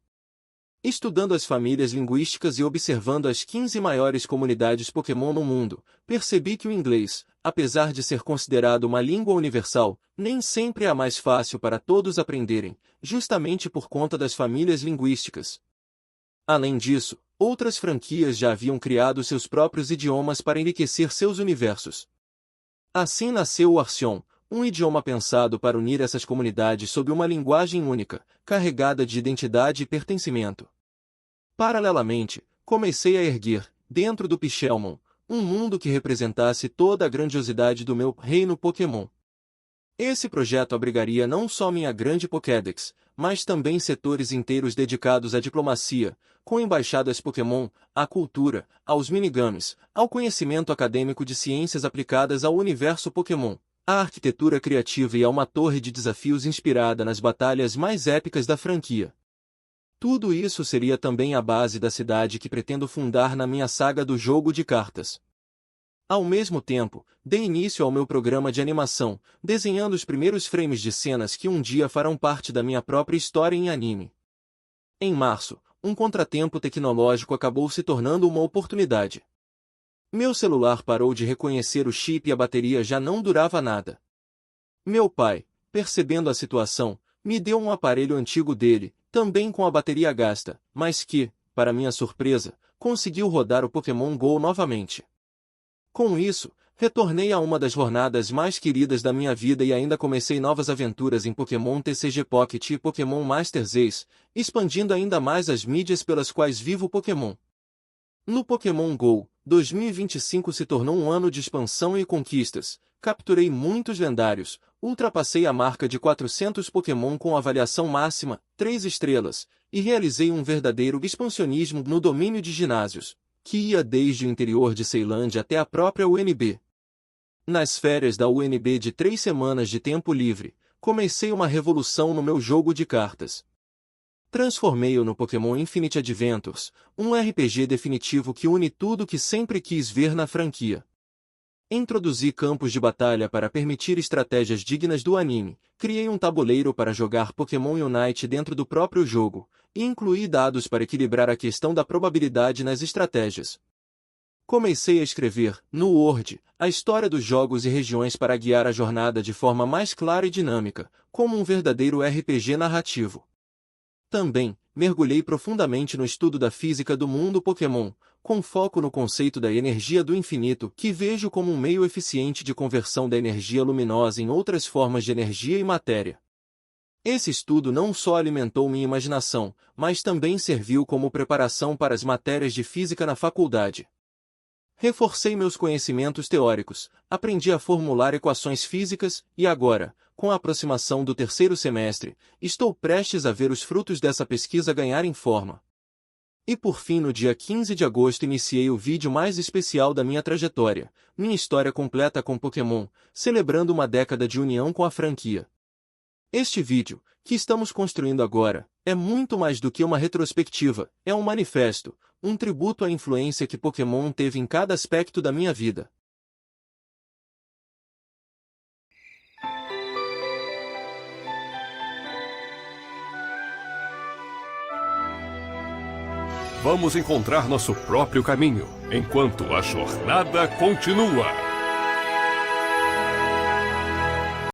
Estudando as famílias linguísticas e observando as 15 maiores comunidades Pokémon no mundo, percebi que o inglês, apesar de ser considerado uma língua universal, nem sempre é a mais fácil para todos aprenderem, justamente por conta das famílias linguísticas. Além disso, outras franquias já haviam criado seus próprios idiomas para enriquecer seus universos. Assim nasceu o Arceon, um idioma pensado para unir essas comunidades sob uma linguagem única, carregada de identidade e pertencimento. Paralelamente, comecei a erguer, dentro do Pixelmon, um mundo que representasse toda a grandiosidade do meu reino Pokémon. Esse projeto abrigaria não só minha grande Pokédex, mas também setores inteiros dedicados à diplomacia, com embaixadas Pokémon, à cultura, aos minigames, ao conhecimento acadêmico de ciências aplicadas ao universo Pokémon, à arquitetura criativa e a uma torre de desafios inspirada nas batalhas mais épicas da franquia. Tudo isso seria também a base da cidade que pretendo fundar na minha saga do jogo de cartas. Ao mesmo tempo, dei início ao meu programa de animação, desenhando os primeiros frames de cenas que um dia farão parte da minha própria história em anime. Em março, um contratempo tecnológico acabou se tornando uma oportunidade. Meu celular parou de reconhecer o chip e a bateria já não durava nada. Meu pai, percebendo a situação, me deu um aparelho antigo dele, também com a bateria gasta, mas que, para minha surpresa, conseguiu rodar o Pokémon GO novamente. Com isso, retornei a uma das jornadas mais queridas da minha vida e ainda comecei novas aventuras em Pokémon TCG Pocket e Pokémon Masters Ace, expandindo ainda mais as mídias pelas quais vivo o Pokémon. No Pokémon GO, 2025 se tornou um ano de expansão e conquistas. Capturei muitos lendários, ultrapassei a marca de 400 Pokémon com avaliação máxima, 3 estrelas, e realizei um verdadeiro expansionismo no domínio de ginásios, que ia desde o interior de Ceilândia até a própria UNB. Nas férias da UNB de 3 semanas de tempo livre, comecei uma revolução no meu jogo de cartas. Transformei-o no Pokémon Infinite Adventures, um RPG definitivo que une tudo que sempre quis ver na franquia. Introduzi campos de batalha para permitir estratégias dignas do anime, criei um tabuleiro para jogar Pokémon Unite dentro do próprio jogo, e incluí dados para equilibrar a questão da probabilidade nas estratégias. Comecei a escrever, no Word, a história dos jogos e regiões para guiar a jornada de forma mais clara e dinâmica, como um verdadeiro RPG narrativo. Também, mergulhei profundamente no estudo da física do mundo Pokémon, com foco no conceito da energia do infinito, que vejo como um meio eficiente de conversão da energia luminosa em outras formas de energia e matéria. Esse estudo não só alimentou minha imaginação, mas também serviu como preparação para as matérias de física na faculdade. Reforcei meus conhecimentos teóricos, aprendi a formular equações físicas e agora, com a aproximação do terceiro semestre, estou prestes a ver os frutos dessa pesquisa ganharem forma. E por fim, no dia 15 de agosto iniciei o vídeo mais especial da minha trajetória, minha história completa com Pokémon, celebrando uma década de união com a franquia. Este vídeo, que estamos construindo agora, é muito mais do que uma retrospectiva, é um manifesto, um tributo à influência que Pokémon teve em cada aspecto da minha vida. Vamos encontrar nosso próprio caminho, enquanto a jornada continua.